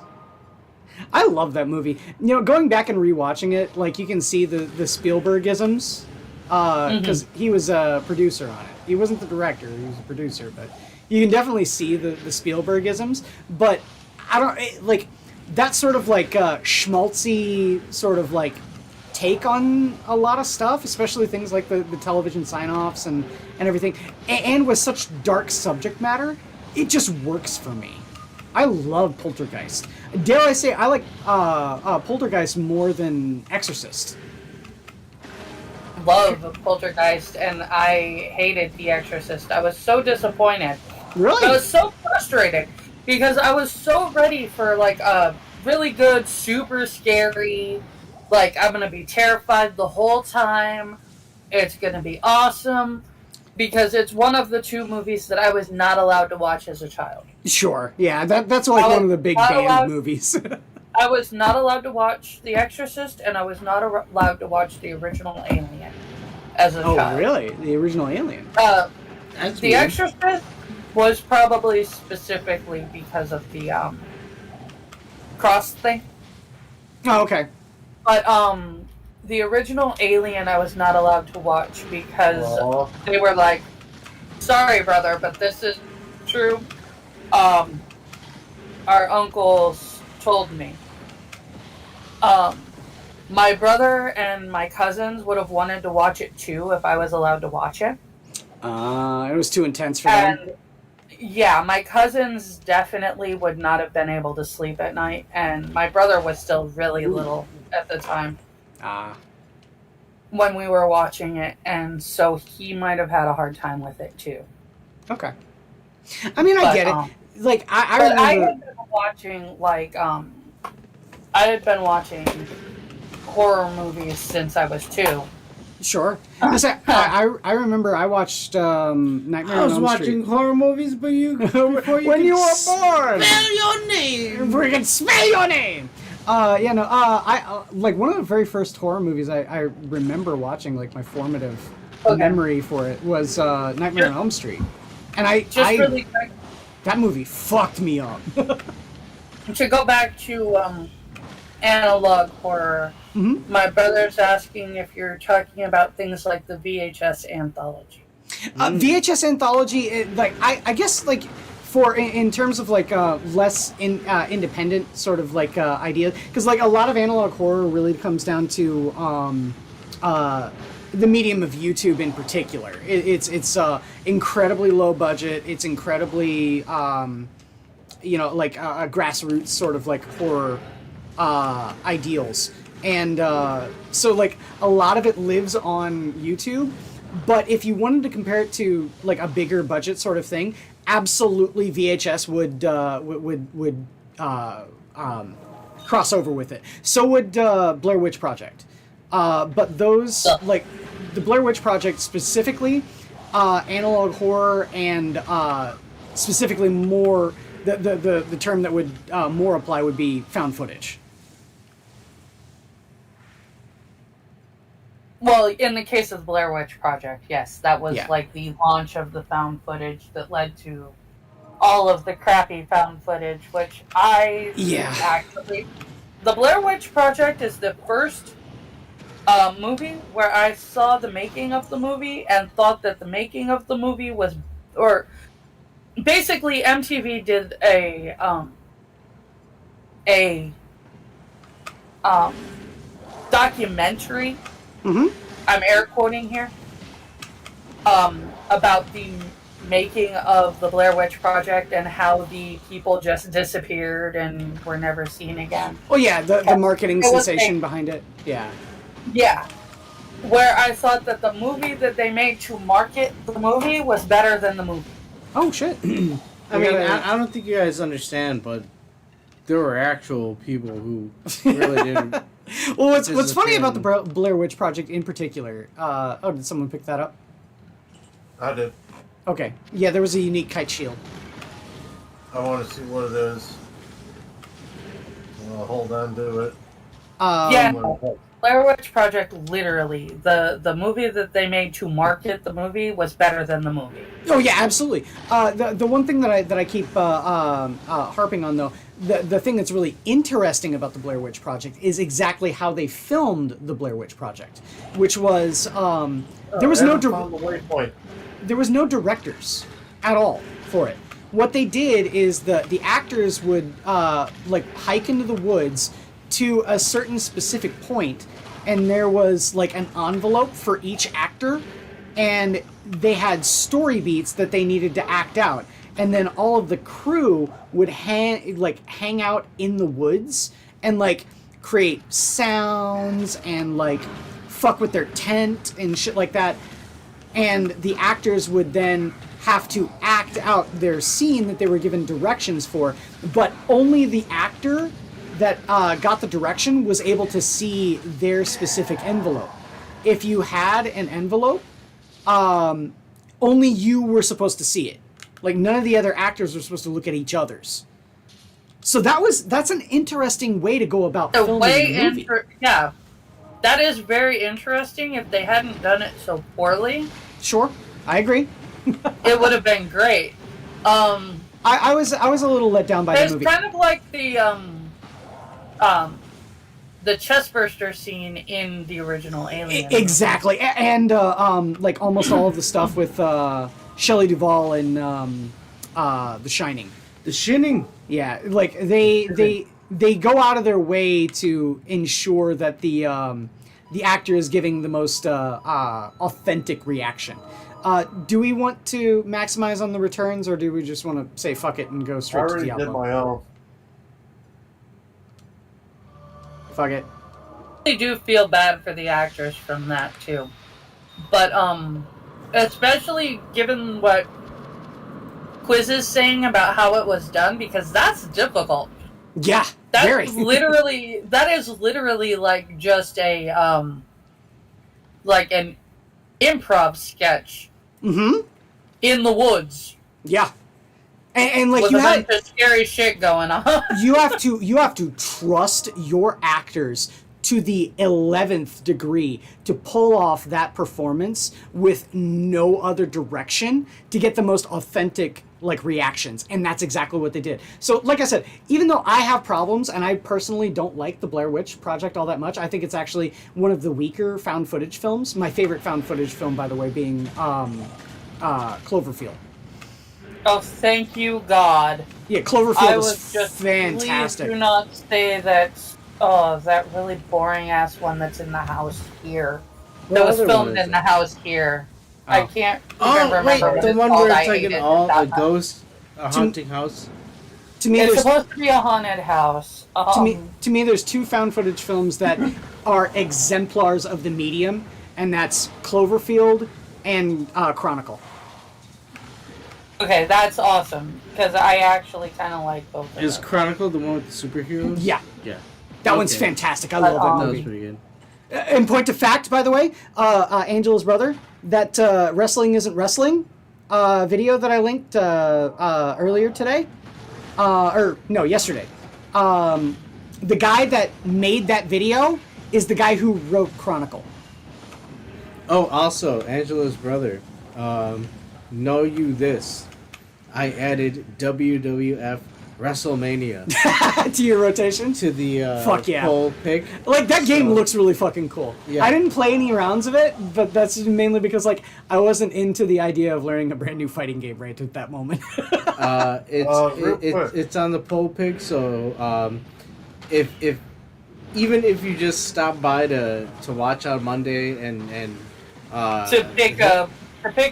Speaker 3: I love that movie. You know, going back and rewatching it, like you can see the Spielbergisms, because he was a producer on it. He wasn't the director; he was a producer, but you can definitely see the Spielbergisms. But I don't like that sort of like schmaltzy sort of like take on a lot of stuff, especially things like the television sign-offs and everything, and with such dark subject matter, it just works for me. I love Poltergeist. Dare I say, I like Poltergeist more than Exorcist.
Speaker 1: Love Poltergeist, and I hated The Exorcist. I was so disappointed.
Speaker 3: Really?
Speaker 1: I was so frustrated because I was so ready for like a really good, super scary, like I'm gonna be terrified the whole time. It's gonna be awesome because it's one of the two movies that I was not allowed to watch as a child.
Speaker 3: Sure. Yeah, that's like one of the big banned movies.
Speaker 1: I was not allowed to watch The Exorcist, and I was not allowed to watch the original Alien as a child.
Speaker 3: Oh, really? The original Alien?
Speaker 1: The
Speaker 4: weird.
Speaker 1: Exorcist was probably specifically because of the cross thing.
Speaker 3: Oh, okay.
Speaker 1: But the original Alien I was not allowed to watch because they were like, sorry brother, but this is true. Our uncles told me. My brother and my cousins would have wanted to watch it too if I was allowed to watch it.
Speaker 3: It was too intense for them.
Speaker 1: Yeah, my cousins definitely would not have been able to sleep at night, and my brother was still really little at the time when we were watching it, and so he might have had a hard time with it too.
Speaker 3: Okay. I mean, I get it. Like, I remember...
Speaker 1: I had been watching, like, I had been watching horror movies since I was 2.
Speaker 3: Sure. I remember I watched Nightmare on Elm Street.
Speaker 4: I was watching horror movies, but
Speaker 3: when you were born!
Speaker 4: Spell your name!
Speaker 3: Friggin' spell your name! I like one of the very first horror movies I remember watching, like my formative memory for it was Nightmare on Elm Street. And
Speaker 1: really quick,
Speaker 3: that movie fucked me up.
Speaker 1: to go back to analog horror, my brother's asking if you're talking about things like the VHS anthology.
Speaker 3: VHS anthology, I guess like for in terms of like less independent sort of like idea, because like a lot of analog horror really comes down to the medium of YouTube in particular. It's incredibly low budget. It's incredibly like a grassroots sort of like horror ideals, and so like a lot of it lives on YouTube. But if you wanted to compare it to like a bigger budget sort of thing, absolutely VHS would cross over with it. So would Blair Witch Project. But those, like the Blair Witch Project specifically, analog horror, and specifically more, the term that would more apply would be found footage.
Speaker 1: Well, in the case of the Blair Witch Project, yes, that was like the launch of the found footage that led to all of the crappy found footage, which actually... The Blair Witch Project is the first movie where I saw the making of the movie and thought that the making of the movie was... Or basically, MTV did a documentary... I'm air quoting here. About the making of the Blair Witch Project and how the people just disappeared and were never seen again.
Speaker 3: Oh yeah, the marketing sensation behind it. Yeah.
Speaker 1: Yeah. Where I thought that the movie that they made to market the movie was better than the movie.
Speaker 3: Oh shit.
Speaker 4: I mean, I don't think you guys understand, but there were actual people who really did.
Speaker 3: Well, what's funny about the Blair Witch Project in particular? Did someone pick that up?
Speaker 2: I did.
Speaker 3: Okay. Yeah, there was a unique kite shield.
Speaker 2: I want to see what it is. hold on to it.
Speaker 1: Yeah. Blair Witch Project, literally, the movie that they made to market the movie was better than the movie.
Speaker 3: Oh yeah, absolutely. The one thing that I keep harping on though, the thing that's really interesting about the Blair Witch Project is exactly how they filmed the Blair Witch Project, which was there was no directors at all for it. What they did is the actors would like hike into the woods to a certain specific point, and there was like an envelope for each actor, and they had story beats that they needed to act out, and then all of the crew would hang out in the woods and like create sounds and like fuck with their tent and shit like that, and the actors would then have to act out their scene that they were given directions for, but only the actor that got the direction was able to see their specific envelope. If you had an envelope, only you were supposed to see it. Like, none of the other actors were supposed to look at each other's. So that's an interesting way to go about filming the movie.
Speaker 1: Yeah, that is very interesting. If they hadn't done it so poorly,
Speaker 3: sure, I agree.
Speaker 1: It would have been great.
Speaker 3: I was a little let down by the movie.
Speaker 1: It's kind of like the chestburster scene in the original Alien.
Speaker 3: Exactly, and like almost all of the stuff with Shelley Duvall and The Shining.
Speaker 4: The Shining.
Speaker 3: Yeah, like they go out of their way to ensure that the actor is giving the most authentic reaction. Do we want to maximize on the returns, or do we just want to say fuck it and go straight to Diablo?
Speaker 2: I already did my own.
Speaker 3: Fuck it.
Speaker 1: I do feel bad for the actors from that too, but especially given what Quiz is saying about how it was done, because that's difficult.
Speaker 3: Yeah,
Speaker 1: that's
Speaker 3: very.
Speaker 1: that is literally like just a like an improv sketch in the woods.
Speaker 3: Yeah. And like
Speaker 1: with
Speaker 3: you
Speaker 1: a
Speaker 3: have
Speaker 1: bunch of scary shit going on.
Speaker 3: you have to trust your actors to the 11th degree to pull off that performance with no other direction to get the most authentic like reactions, and that's exactly what they did. So like I said, even though I have problems and I personally don't like the Blair Witch Project all that much, I think it's actually one of the weaker found footage films. My favorite found footage film, by the way, being Cloverfield.
Speaker 1: Oh, thank you, God.
Speaker 3: Yeah, Cloverfield was just fantastic.
Speaker 1: Please do not say that. Oh, that really boring ass one that's in the house here. That was filmed in the house here. Oh. I can't remember.
Speaker 4: Wait, the one where it's like a ghost, a haunting house.
Speaker 3: To me,
Speaker 1: it's supposed to be a haunted house.
Speaker 3: To me, there's two found footage films that are exemplars of the medium, and that's Cloverfield and Chronicle.
Speaker 1: Okay, that's awesome, because I actually kind of like both of them.
Speaker 4: Is Chronicle the one with the superheroes?
Speaker 3: Yeah.
Speaker 4: Yeah.
Speaker 3: That one's fantastic. I love that movie.
Speaker 4: That was pretty good.
Speaker 3: In point of fact, by the way, Angela's brother, that Wrestling Isn't Wrestling video that I linked earlier today, yesterday. The guy that made that video is the guy who wrote Chronicle.
Speaker 4: Oh, also, Angela's brother. Know you this. I added WWF WrestleMania
Speaker 3: to your rotation?
Speaker 4: To the
Speaker 3: fuck yeah.
Speaker 4: poll pick.
Speaker 3: Like, that game looks really fucking cool.
Speaker 4: Yeah.
Speaker 3: I didn't play any rounds of it, but that's mainly because, like, I wasn't into the idea of learning a brand new fighting game right at that moment.
Speaker 4: It's on the poll pick, so if even if you just stop by to watch on Monday and
Speaker 1: to pick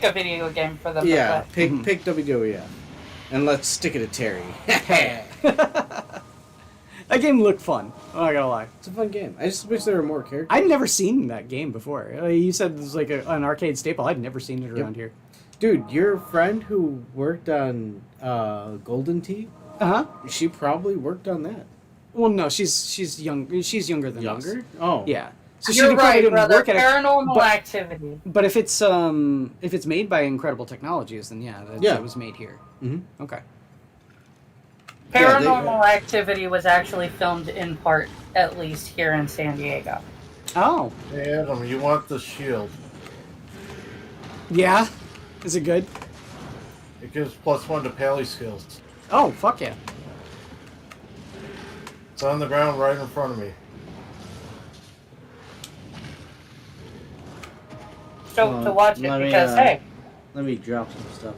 Speaker 1: a video game for them.
Speaker 4: Yeah, pick WWF. And let's stick it to Terry.
Speaker 3: That game looked fun. I'm not gonna lie.
Speaker 4: It's a fun game. I just wish there were more characters.
Speaker 3: I'd never seen that game before. You said it was like an arcade staple. I'd never seen it around here.
Speaker 4: Dude, your friend who worked on Golden Tee, she probably worked on that.
Speaker 3: Well, no, she's young. She's younger than us.
Speaker 4: Younger? Oh.
Speaker 3: Yeah. So
Speaker 1: you're right, brother. Paranormal Activity.
Speaker 3: But if it's made by Incredible Technologies, then it was made here.
Speaker 4: Mm-hmm.
Speaker 3: Okay.
Speaker 1: Paranormal Activity was actually filmed in part, at least here in San Diego.
Speaker 3: Oh.
Speaker 2: Hey, Adam, you want the shield.
Speaker 3: Yeah? Is it good?
Speaker 2: It gives +1 to pally skills.
Speaker 3: Oh, fuck yeah.
Speaker 2: It's on the ground right in front of me.
Speaker 1: So to watch it because, hey.
Speaker 4: Let me drop some stuff.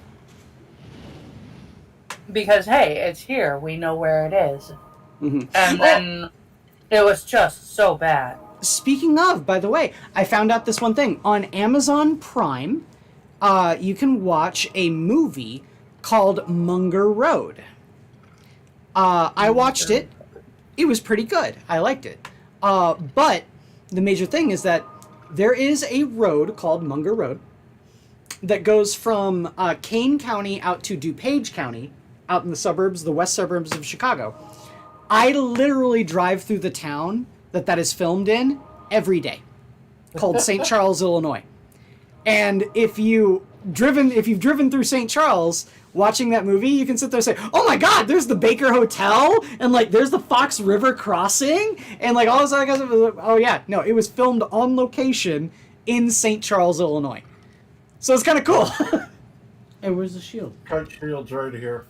Speaker 1: Because, hey, it's here. We know where it is.
Speaker 3: Mm-hmm.
Speaker 1: And then it was just so bad.
Speaker 3: Speaking of, by the way, I found out this one thing. On Amazon Prime, you can watch a movie called Munger Road. I watched it. It was pretty good. I liked it. But the major thing is that there is a road called Munger Road that goes from Kane County out to DuPage County, out in the suburbs, the west suburbs of Chicago. I literally drive through the town that is filmed in every day, called St. Charles, Illinois. And if you've driven through St. Charles watching that movie, you can sit there and say, "Oh my God, there's the Baker Hotel, and like there's the Fox River crossing, and like all this other kind of." Oh yeah, no, it was filmed on location in St. Charles, Illinois. So it's kind of cool.
Speaker 4: Hey, where's the shield?
Speaker 2: Kite shield's right here.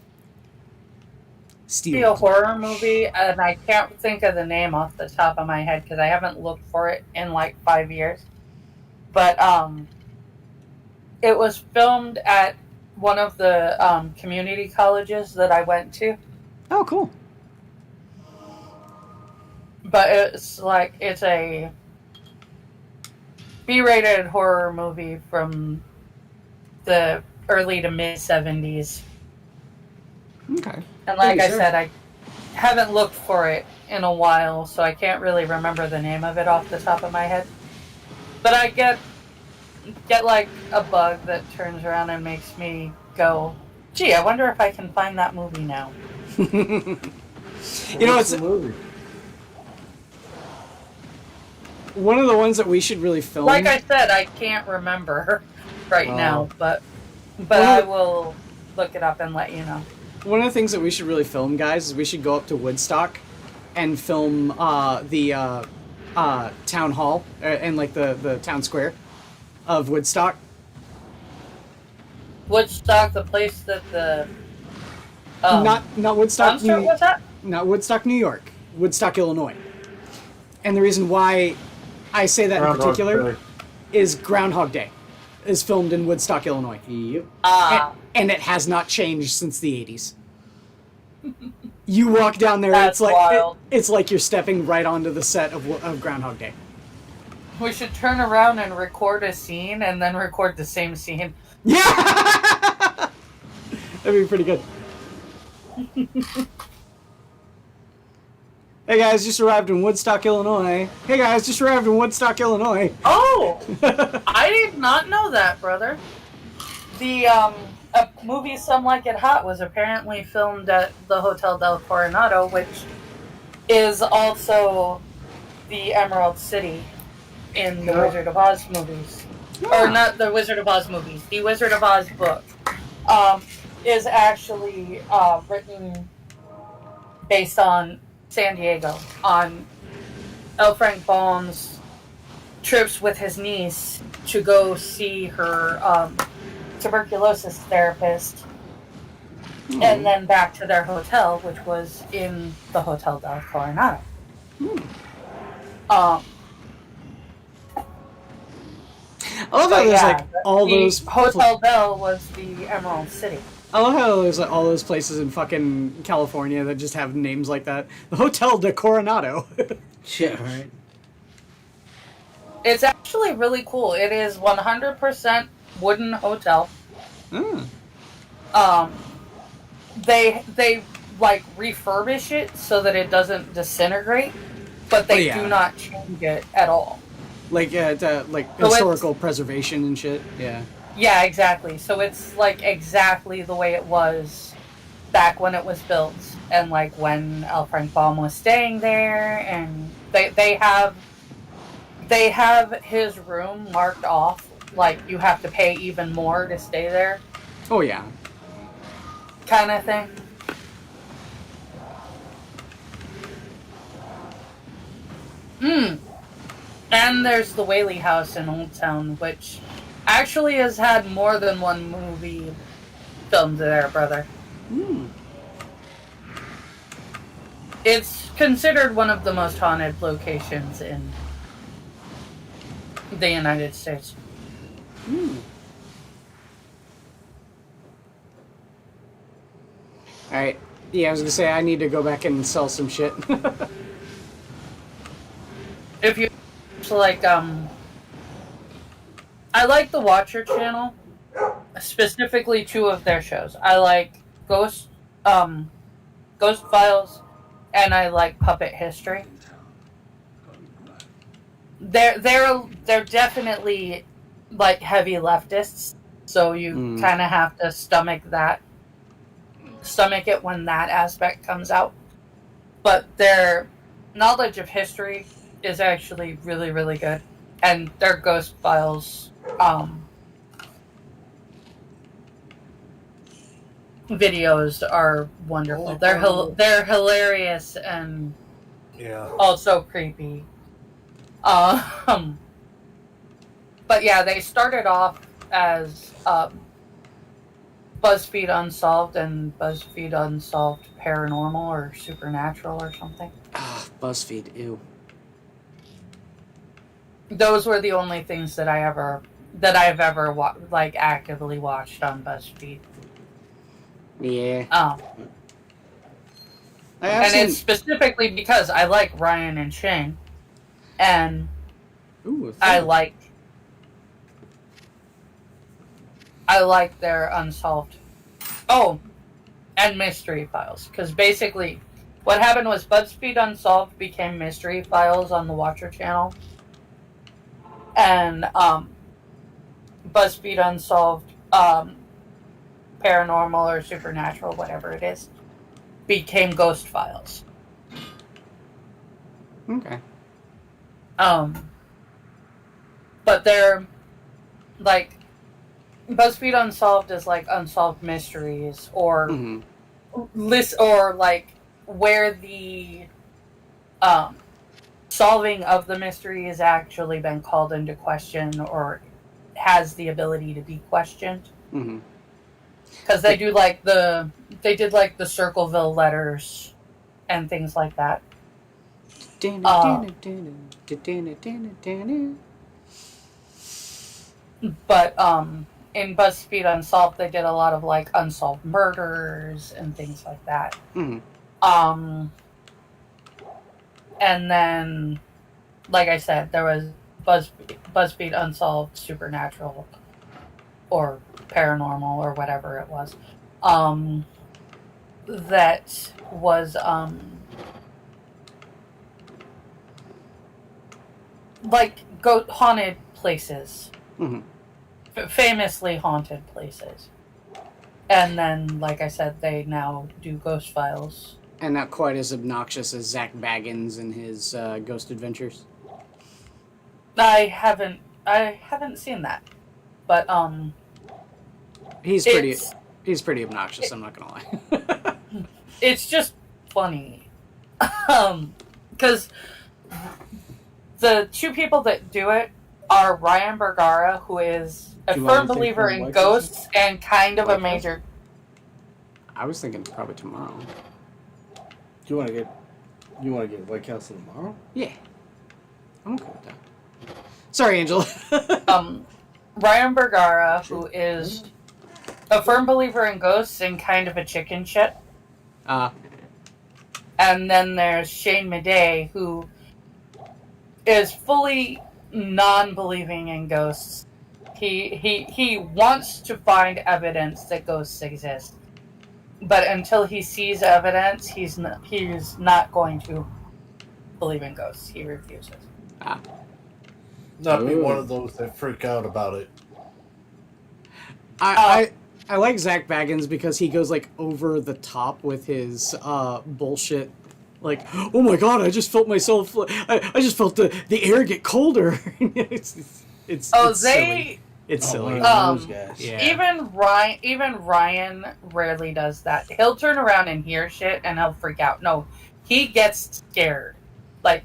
Speaker 1: Be a horror movie, and I can't think of the name off the top of my head because I haven't looked for it in like 5 years. But it was filmed at one of the community colleges that I went to.
Speaker 3: Oh, cool.
Speaker 1: But it's a B-rated horror movie from the early to mid 70s.
Speaker 3: Okay.
Speaker 1: And like I said, I haven't looked for it in a while, so I can't really remember the name of it off the top of my head. But I get like a bug that turns around and makes me go, "Gee, I wonder if I can find that movie now."
Speaker 3: It's
Speaker 4: a movie.
Speaker 3: One of the ones that we should really film.
Speaker 1: Like I said, I can't remember right now, but I will look it up and let you know.
Speaker 3: One of the things that we should really film, guys, is we should go up to Woodstock and film the town hall and like the town square of Woodstock.
Speaker 1: Woodstock, the place that the
Speaker 3: not Woodstock.
Speaker 1: what's that?
Speaker 3: Not Woodstock, New York. Woodstock, Illinois. And the reason why I say that in particular is Groundhog Day is filmed in Woodstock, Illinois.
Speaker 4: Yep.
Speaker 3: And it has not changed since the 80s. You walk down there,
Speaker 1: That's
Speaker 3: it's like
Speaker 1: wild.
Speaker 3: It's like you're stepping right onto the set of Groundhog Day.
Speaker 1: We should turn around and record a scene and then record the same scene.
Speaker 3: Yeah! That'd be pretty good. Hey guys, just arrived in Woodstock, Illinois. Hey guys, just arrived in Woodstock, Illinois.
Speaker 1: Oh! I did not know that, brother. The a movie Some Like It Hot was apparently filmed at the Hotel del Coronado, which is also the Emerald City in the Wizard of Oz movies.
Speaker 3: Yeah.
Speaker 1: Or not the Wizard of Oz movies. The Wizard of Oz book is actually written based on San Diego, on L. Frank Baum's trips with his niece to go see her tuberculosis therapist, and then back to their hotel, which was in the Hotel del Coronado.
Speaker 3: I love how there's like all those
Speaker 1: Hotel Del was the Emerald City.
Speaker 3: I love how there's like all those places in fucking California that just have names like that. The Hotel de Coronado.
Speaker 4: Shit, right?
Speaker 1: It's actually really cool. It is 100% wooden hotel. They like refurbish it so that it doesn't disintegrate, but they do not change it at all.
Speaker 3: Like historical preservation and shit. Yeah.
Speaker 1: Yeah, exactly. So it's like exactly the way it was back when it was built, and like when L. Frank Baum was staying there, and they have his room marked off. Like you have to pay even more to stay there.
Speaker 3: Oh yeah.
Speaker 1: Kind of thing. Mm. And there's the Whaley House in Old Town, which actually has had more than one movie filmed there, brother. It's considered one of the most haunted locations in the United States.
Speaker 3: Alright. Yeah, I was gonna say, I need to go back and sell some shit.
Speaker 1: If you like, I like the Watcher channel, specifically 2 of their shows. I like Ghost Files, and I like Puppet History. They're definitely like heavy leftists, so you kind of have to stomach it when that aspect comes out. But their knowledge of history is actually really, really good, and their Ghost Files videos are wonderful. They're hilarious and also creepy. But yeah, they started off as BuzzFeed Unsolved and BuzzFeed Unsolved Paranormal or Supernatural or something.
Speaker 3: BuzzFeed, ew.
Speaker 1: Those were the only things that I've ever actively watched on BuzzFeed.
Speaker 3: Yeah.
Speaker 1: It's specifically because I like Ryan and Shane, and I like their Unsolved. Oh, and Mystery Files, because basically what happened was BuzzFeed Unsolved became Mystery Files on the Watcher channel, and BuzzFeed Unsolved Paranormal or Supernatural, whatever it is, became Ghost Files.
Speaker 3: Okay.
Speaker 1: But they're like BuzzFeed Unsolved is like unsolved mysteries or or like where the solving of the mystery has actually been called into question or has the ability to be questioned. Because they did like the Circleville letters and things like that. But in BuzzFeed Unsolved, they did a lot of like unsolved murders and things like that. And then, like I said, there was BuzzFeed Unsolved Supernatural or Paranormal or whatever it was. That was like haunted places. Famously haunted places. And then, like I said, they now do Ghost Files.
Speaker 3: And not quite as obnoxious as Zach Baggins and his Ghost Adventures.
Speaker 1: I haven't seen that, but
Speaker 3: he's pretty obnoxious. I'm not gonna lie.
Speaker 1: It's just funny, because the 2 people that do it are Ryan Bergara, who is a firm believer in ghosts and kind of a major.
Speaker 3: I was thinking probably tomorrow.
Speaker 4: Do you want to get White Castle tomorrow?
Speaker 3: Yeah, I'm okay with that. Sorry, Angela.
Speaker 1: Ryan Bergara, who is a firm believer in ghosts and kind of a chicken shit. And then there's Shane Madej, who is fully non-believing in ghosts. He wants to find evidence that ghosts exist, but until he sees evidence, he's not going to believe in ghosts. He refuses.
Speaker 2: Not be one of those that freak out about it.
Speaker 3: I like Zach Baggins because he goes like over the top with his bullshit. Like, oh my god, I just felt myself. I just felt the air get colder. it's silly. It's silly.
Speaker 1: Yeah. Even Ryan rarely does that. He'll turn around and hear shit and he'll freak out. No, he gets scared. Like,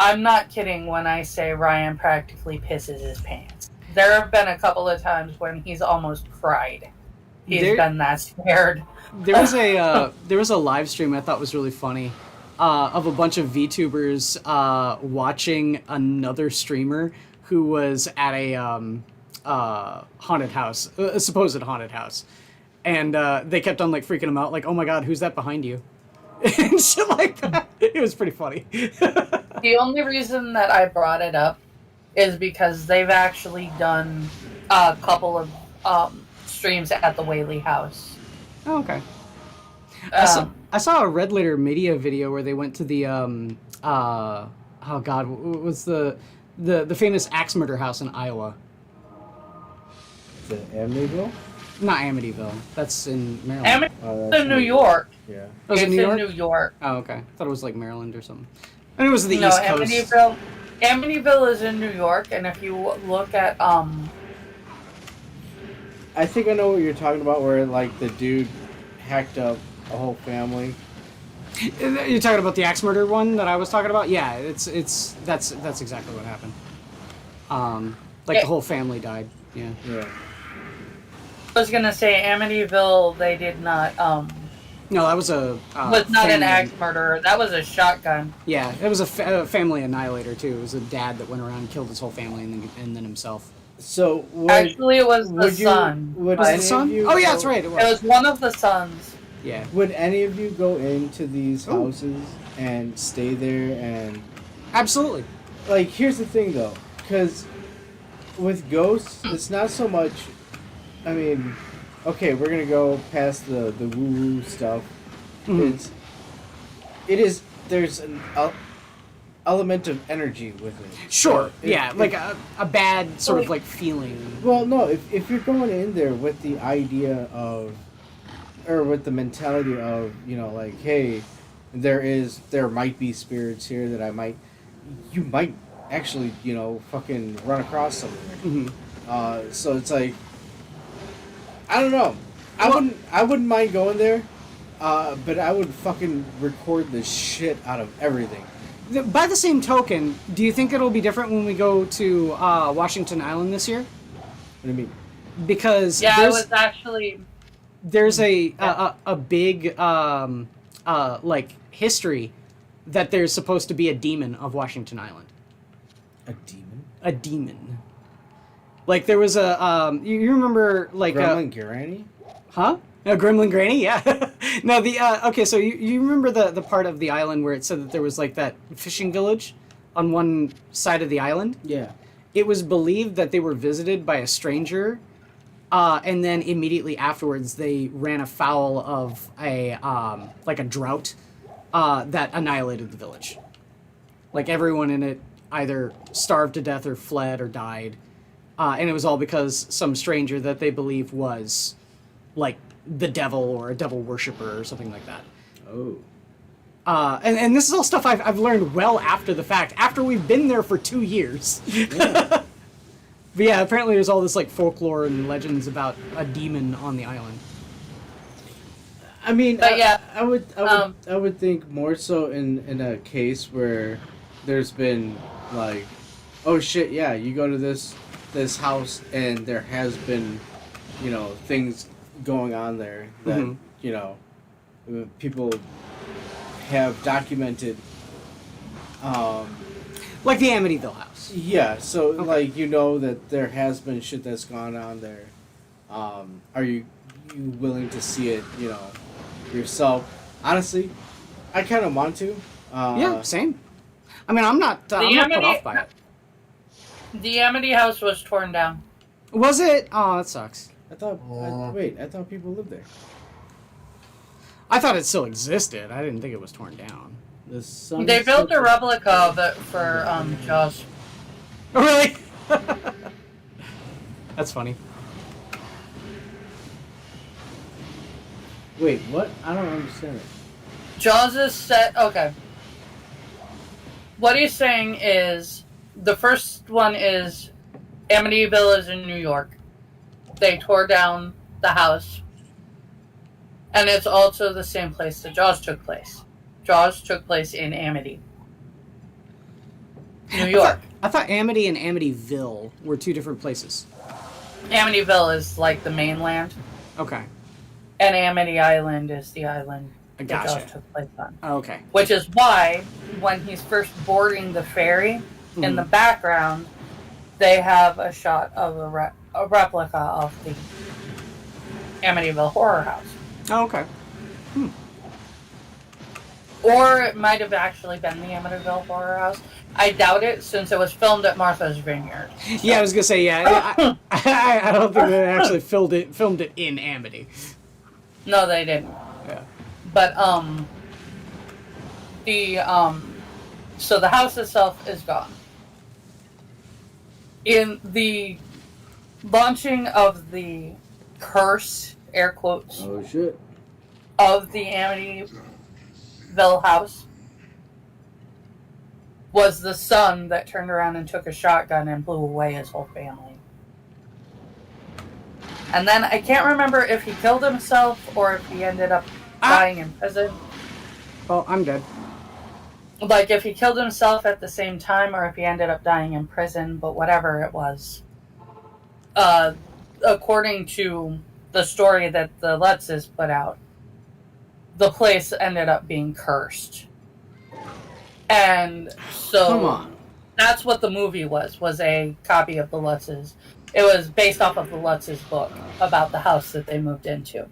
Speaker 1: I'm not kidding when I say Ryan practically pisses his pants. There have been a couple of times when he's almost cried. He's been that scared.
Speaker 3: There was a live stream I thought was really funny of a bunch of VTubers watching another streamer who was at a haunted house, a supposed haunted house, and they kept on like freaking him out, like, "Oh my God, who's that behind you?" and shit like that. It was pretty funny.
Speaker 1: The only reason that I brought it up is because they've actually done a couple of streams at the Whaley house.
Speaker 3: Oh, okay. I saw a Red Letter Media video where they went to the oh God, what was the famous axe murder house in Iowa?
Speaker 4: The Amityville?
Speaker 3: Not Amityville. That's in Maryland.
Speaker 1: Amityville's in New York.
Speaker 4: Yeah.
Speaker 3: Oh, it's
Speaker 1: in New York.
Speaker 3: Oh, okay. I thought it was like Maryland or something. And it was the East Coast.
Speaker 1: Amityville is in New York, and if you look at
Speaker 4: I think I know what you're talking about, where like the dude hacked up a whole family.
Speaker 3: You're talking about the axe murder one that I was talking about? Yeah, that's exactly what happened. The whole family died. Yeah.
Speaker 4: Yeah.
Speaker 1: I was gonna say Amityville. They did not.
Speaker 3: No, that was a.
Speaker 1: Was not an axe murderer. That was a shotgun.
Speaker 3: Yeah, it was a family annihilator too. It was a dad that went around and killed his whole family and then himself.
Speaker 4: So
Speaker 1: actually, it was the son.
Speaker 3: Was it the son? Oh yeah, that's right.
Speaker 1: It was one of the sons.
Speaker 3: Yeah.
Speaker 4: Would any of you go into these houses and stay there and?
Speaker 3: Absolutely.
Speaker 4: Like, here's the thing though, because with ghosts, it's not so much. I mean, okay, we're gonna go past the woo-woo stuff.
Speaker 3: Mm-hmm.
Speaker 4: There's an element of energy with it.
Speaker 3: Sure.
Speaker 4: So
Speaker 3: like a bad sort of like feeling.
Speaker 4: Well, no, if you're going in there with the idea of, or with the mentality of, like, hey, there might be spirits here that you might actually, fucking run across somewhere.
Speaker 3: Mm-hmm.
Speaker 4: So it's like, I don't know. I wouldn't mind going there, but I would fucking record the shit out of everything.
Speaker 3: By the same token, do you think it'll be different when we go to Washington Island this year?
Speaker 4: What do you mean?
Speaker 3: Because there's a big like history that there's supposed to be a demon of Washington Island.
Speaker 4: A demon?
Speaker 3: A demon. Like there was a you remember like
Speaker 4: Gremlin Granny?
Speaker 3: Huh? No, Gremlin Granny, yeah. No, okay, so you remember the part of the island where it said that there was like that fishing village on one side of the island?
Speaker 4: Yeah.
Speaker 3: It was believed that they were visited by a stranger, and then immediately afterwards they ran afoul of a drought that annihilated the village. Like everyone in it either starved to death or fled or died, and it was all because some stranger that they believe was like the devil or a devil worshiper or something like that.
Speaker 4: Oh.
Speaker 3: And this is all stuff I've learned well after the fact, after we've been there for 2 years. Yeah. But yeah, apparently there's all this like folklore and legends about a demon on the island.
Speaker 4: I mean,
Speaker 1: but
Speaker 4: I would think more so in a case where there's been like, oh shit, yeah, you go to this house and there has been, things going on there that people have documented,
Speaker 3: like the Amityville house.
Speaker 4: Yeah, so okay. Like that there has been shit that's gone on there. Are you willing to see it yourself? Honestly, I kind of want to.
Speaker 3: Yeah, same. I mean, I'm not put off by it.
Speaker 1: The Amity house was torn down.
Speaker 3: Was it? Oh, that sucks.
Speaker 4: I thought people lived there.
Speaker 3: I thought it still existed. I didn't think it was torn down.
Speaker 1: They built a replica of it for Jaws.
Speaker 3: Oh, really? That's funny.
Speaker 4: Wait, what? I don't understand it.
Speaker 1: Jaws is set... Okay. What he's saying is... The first one is... Amityville is in New York. They tore down the house. And it's also the same place that Jaws took place. Jaws took place in Amity. New York.
Speaker 3: I thought Amity and Amityville were two different places.
Speaker 1: Amityville is like the mainland,
Speaker 3: Okay.
Speaker 1: and Amity Island is the island that
Speaker 3: Gotcha.
Speaker 1: Ghost took place on.
Speaker 3: Okay.
Speaker 1: Which is why, when he's first boarding the ferry, in the background, they have a shot of a replica of the Amityville Horror House.
Speaker 3: Oh, okay.
Speaker 1: Or it might have actually been the Amityville Horror House. I doubt it, since it was filmed at Martha's Vineyard. So.
Speaker 3: Yeah, I was gonna say I don't think they actually filmed it in Amity.
Speaker 1: No, they didn't.
Speaker 3: Yeah.
Speaker 1: But so the house itself is gone. In the launching of the curse, air quotes,
Speaker 4: Oh shit.
Speaker 1: of the Amityville house was the son that turned around and took a shotgun and blew away his whole family. And then I can't remember if he killed himself or if he ended up dying in prison.
Speaker 3: Oh, I'm dead.
Speaker 1: Like, if he killed himself at the same time or if he ended up dying in prison, but whatever it was. According to the story that the Lutzes put out, the place ended up being cursed. And so
Speaker 4: Come on.
Speaker 1: that's what the movie was a copy of the Lutzes. It was based off of the Lutzes book about the house that they moved into.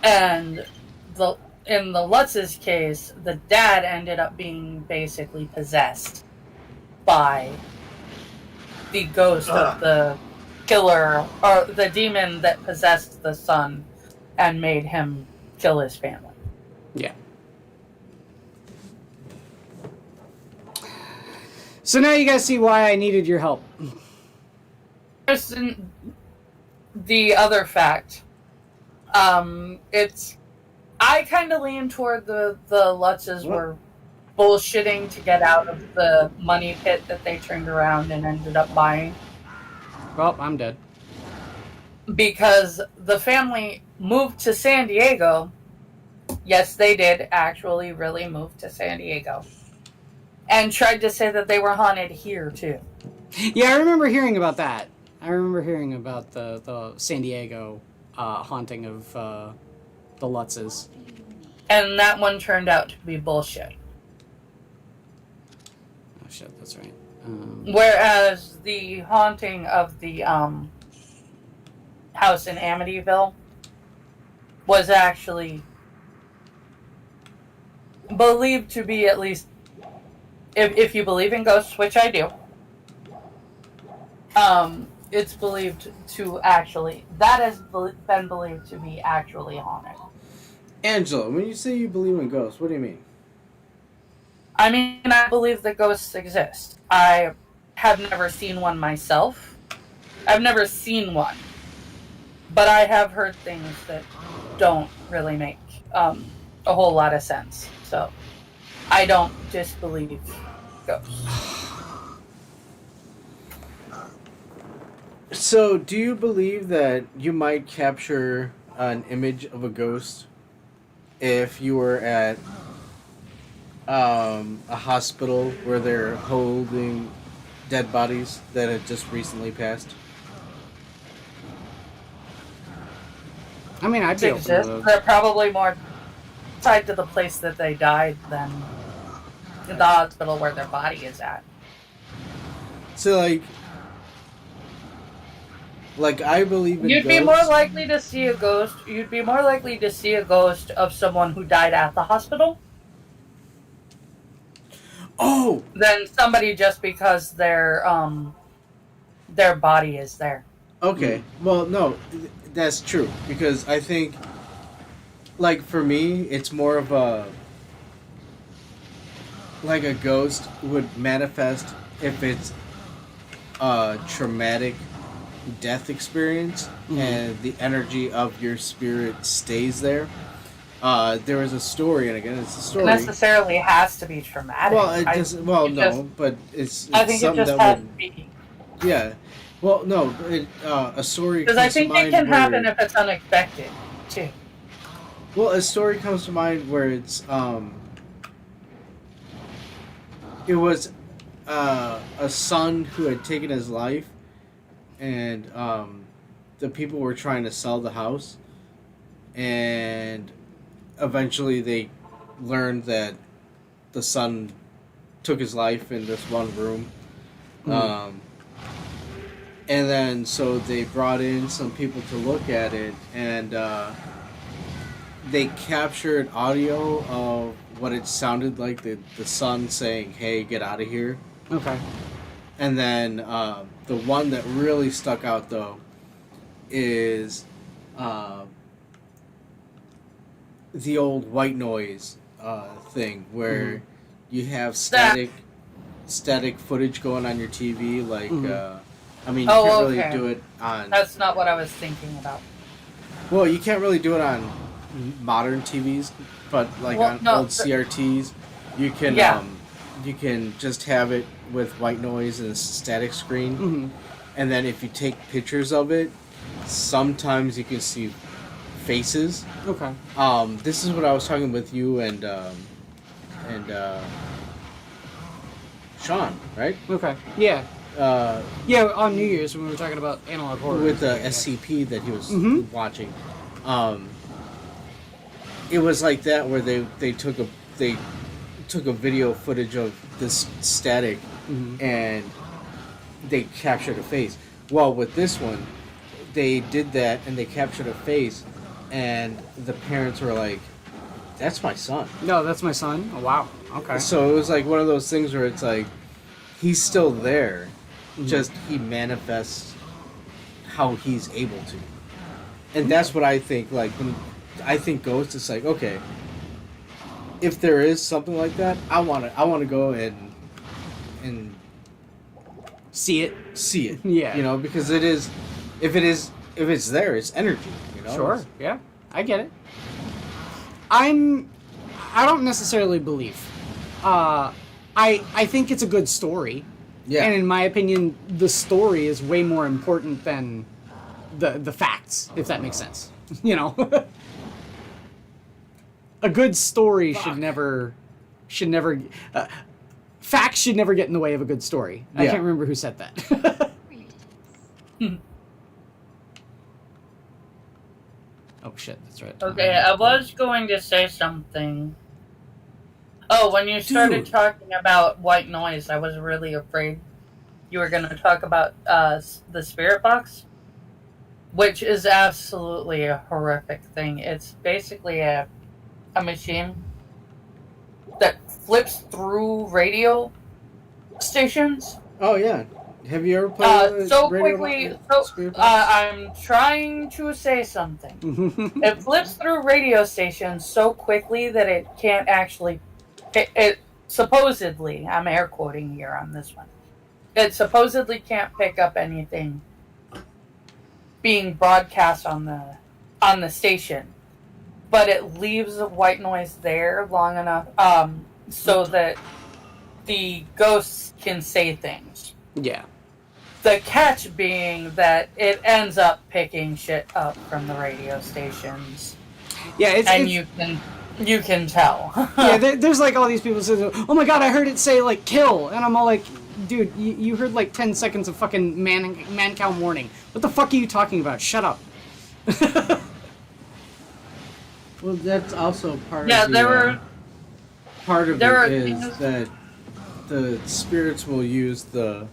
Speaker 1: And in the Lutz's case, the dad ended up being basically possessed by the ghost of the killer, or the demon that possessed the son and made him kill his family.
Speaker 3: Yeah. So now you guys see why I needed your help.
Speaker 1: There's the other fact. I kind of lean toward the Lutzes were bullshitting to get out of the money pit that they turned around and ended up buying.
Speaker 3: Well, I'm dead.
Speaker 1: Because the family moved to San Diego. Yes, they did actually really move to San Diego. And tried to say that they were haunted here, too.
Speaker 3: Yeah, I remember hearing about that. I remember hearing about the San Diego haunting of the Lutzes.
Speaker 1: And that one turned out to be bullshit.
Speaker 3: Oh, shit, that's right.
Speaker 1: Whereas the haunting of the house in Amityville was actually believed to be, at least, if you believe in ghosts, which I do, it's believed to actually, that has been believed to be actually haunted.
Speaker 4: Angela, when you say you believe in ghosts, what do you mean?
Speaker 1: I mean, I believe that ghosts exist. I have never seen one myself. I've never seen one. But I have heard things that don't really make a whole lot of sense. So, I don't disbelieve ghosts.
Speaker 4: So, do you believe that you might capture an image of a ghost if you were at a hospital where they're holding dead bodies that had just recently passed?
Speaker 3: I mean, I'd be open to those.
Speaker 1: They're probably more tied to the place that they died than the hospital where their body is at.
Speaker 4: So, like I believe in
Speaker 1: You'd
Speaker 4: ghosts.
Speaker 1: be more likely to see a ghost. You'd be more likely to see a ghost of someone who died at the hospital.
Speaker 4: Oh!
Speaker 1: Than somebody just because their body is there.
Speaker 4: Okay. Well, no, that's true. Because I think, like, for me, it's more of a ghost would manifest if it's a traumatic death experience and the energy of your spirit stays there. There was a story, and again, it's a story.
Speaker 1: It necessarily has to be traumatic.
Speaker 4: Well, it just but it's
Speaker 1: I think it
Speaker 4: something
Speaker 1: just
Speaker 4: that
Speaker 1: has
Speaker 4: would,
Speaker 1: to be.
Speaker 4: yeah. Well, no, a story.
Speaker 1: Because I
Speaker 4: comes to
Speaker 1: think it
Speaker 4: mind
Speaker 1: can
Speaker 4: where-
Speaker 1: happen if it's unexpected, too.
Speaker 4: Well, a story comes to mind where it's It was a son who had taken his life, and the people were trying to sell the house, and eventually they learned that the son took his life in this one room. And then so they brought in some people to look at it, and they captured audio of what it sounded like, the son saying, "Hey, get out of here."
Speaker 3: Okay.
Speaker 4: And then the one that really stuck out, though, is the old white noise thing, where you have static footage going on your TV, like, I mean, you can't really do it on...
Speaker 1: That's not what I was thinking about.
Speaker 4: Well, you can't really do it on modern TVs, but like old CRTs, you can you can just have it with white noise and a static screen, and then if you take pictures of it, sometimes you can see faces.
Speaker 3: Okay.
Speaker 4: This is what I was talking with you and Sean, right?
Speaker 3: Okay. Yeah.
Speaker 4: Yeah,
Speaker 3: on New Year's when we were talking about analog horror.
Speaker 4: With the SCP that he was watching. It was like that, where they took a video footage of this static and they captured a face. Well, with this one, they did that and they captured a face, and the parents were like, "That's my son."
Speaker 3: No, that's my son. Oh wow. Okay.
Speaker 4: So it was like one of those things where it's like, he's still there, just he manifests how he's able to, and that's what I think. Like when I think ghosts, it's like, okay, if there is something like that, I want to go and
Speaker 3: see it. Yeah.
Speaker 4: You know, because it is, if it's there, it's energy. You know.
Speaker 3: Sure. Yeah. I get it. I don't necessarily believe. I think it's a good story.
Speaker 4: Yeah.
Speaker 3: And in my opinion, the story is way more important than the facts, if that makes sense. You know. A good story should never facts should never get in the way of a good story. I can't remember who said that. Oh shit, that's right.
Speaker 1: Okay, I was going to say something. Oh, when you started talking about white noise, I was really afraid you were going to talk about the spirit box, which is absolutely a horrific thing. It's basically a machine that flips through radio stations.
Speaker 4: Oh yeah. Have you ever played
Speaker 1: so quickly? I'm trying to say something. It flips through radio stations so quickly that it can't actually. It supposedly, I'm air quoting here on this one. It supposedly can't pick up anything being broadcast on the station, but it leaves a white noise there long enough so that the ghosts can say things.
Speaker 3: Yeah.
Speaker 1: The catch being that it ends up picking shit up from the radio stations.
Speaker 3: Yeah,
Speaker 1: you can tell.
Speaker 3: Yeah, there's like all these people saying, "Oh my god, I heard it say like kill," and I'm all like, "Dude, you heard like 10 seconds of fucking man cow warning. What the fuck are you talking about? Shut up."
Speaker 4: Well, that's also part
Speaker 1: yeah,
Speaker 4: of it is that the spirits will use the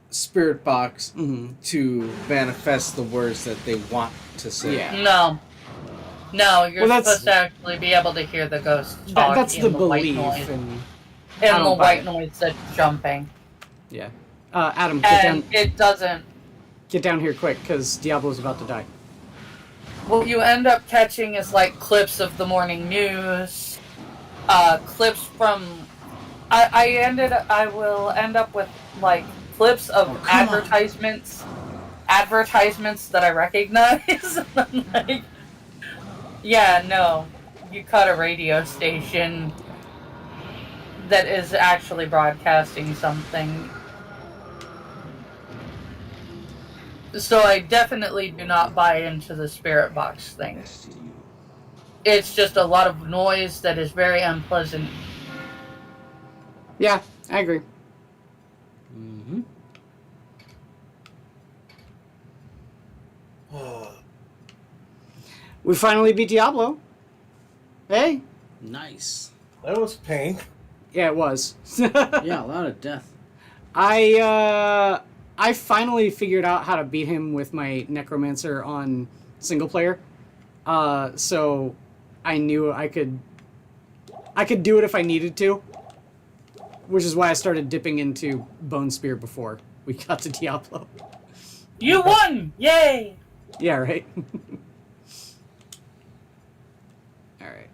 Speaker 4: spirit box to manifest the words that they want to say.
Speaker 1: Yeah. No, you're supposed to actually be able to hear the ghost talk.
Speaker 3: That's
Speaker 1: in
Speaker 3: the
Speaker 1: white
Speaker 3: belief.
Speaker 1: noise.
Speaker 3: And
Speaker 1: the white noise that's jumping.
Speaker 3: Yeah. Adam, get down.
Speaker 1: It doesn't.
Speaker 3: Get down here quick, because Diablo's about to die.
Speaker 1: What you end up catching is like clips of the morning news, clips from. I will end up with like clips of advertisements that I recognize. I'm like, yeah, no, you cut a radio station that is actually broadcasting something. So I definitely do not buy into the spirit box thing. It's just a lot of noise that is very unpleasant
Speaker 3: Yeah, I agree.
Speaker 4: Mm-hmm.
Speaker 3: We finally beat Diablo. Hey.
Speaker 4: Nice.
Speaker 2: That was pain.
Speaker 3: Yeah, it was.
Speaker 4: Yeah, a lot of death.
Speaker 3: I finally figured out how to beat him with my Necromancer on single player. So I knew I could do it if I needed to. Which is why I started dipping into Bone Spear before we got to Diablo.
Speaker 1: You won! Yay!
Speaker 3: Yeah, right? Alright.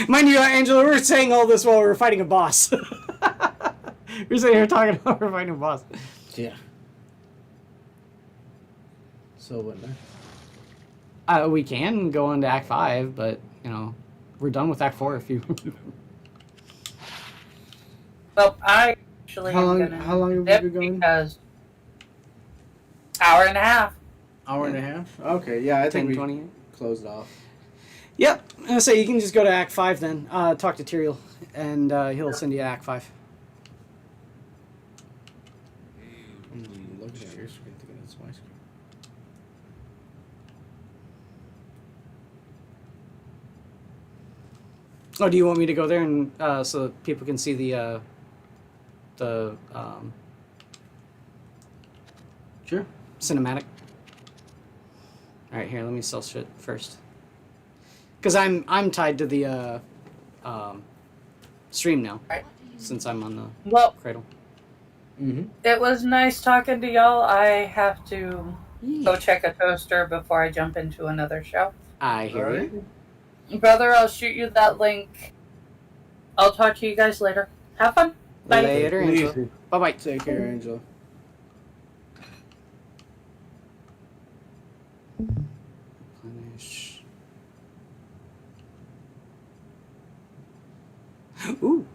Speaker 3: Mind you, Angela, we were saying all this while we were fighting a boss. We're sitting here talking about we're fighting a boss.
Speaker 4: Yeah. So what now?
Speaker 3: We can go into Act 5, but, you know, we're done with Act 4 if you...
Speaker 1: Well, I actually
Speaker 4: How long have we been going?
Speaker 1: Because hour and a half.
Speaker 4: Hour and a half? Okay, yeah, I think
Speaker 3: 10,
Speaker 4: we
Speaker 3: 20.
Speaker 4: closed off.
Speaker 3: Yep. So you can just go to Act 5 then. Talk to Tyrael, and he'll send you to Act 5.
Speaker 4: I'm looking at your screen thinking it's my screen.
Speaker 3: Oh, do you want me to go there and so that people can see the
Speaker 4: Sure.
Speaker 3: cinematic? All right, here. Let me sell shit first, because I'm tied to the stream now,
Speaker 1: Right.
Speaker 3: since I'm on the
Speaker 1: Well,
Speaker 3: cradle.
Speaker 4: Mm-hmm.
Speaker 1: it was nice talking to y'all. I have to go check a toaster before I jump into another show.
Speaker 3: I hear
Speaker 2: Alright.
Speaker 3: you.
Speaker 1: Brother, I'll shoot you that link. I'll talk to you guys later. Have fun. Bye.
Speaker 3: Later, Angela.
Speaker 2: Easy.
Speaker 3: Bye bye.
Speaker 4: Take care, Angela.
Speaker 3: Replenish. Ooh.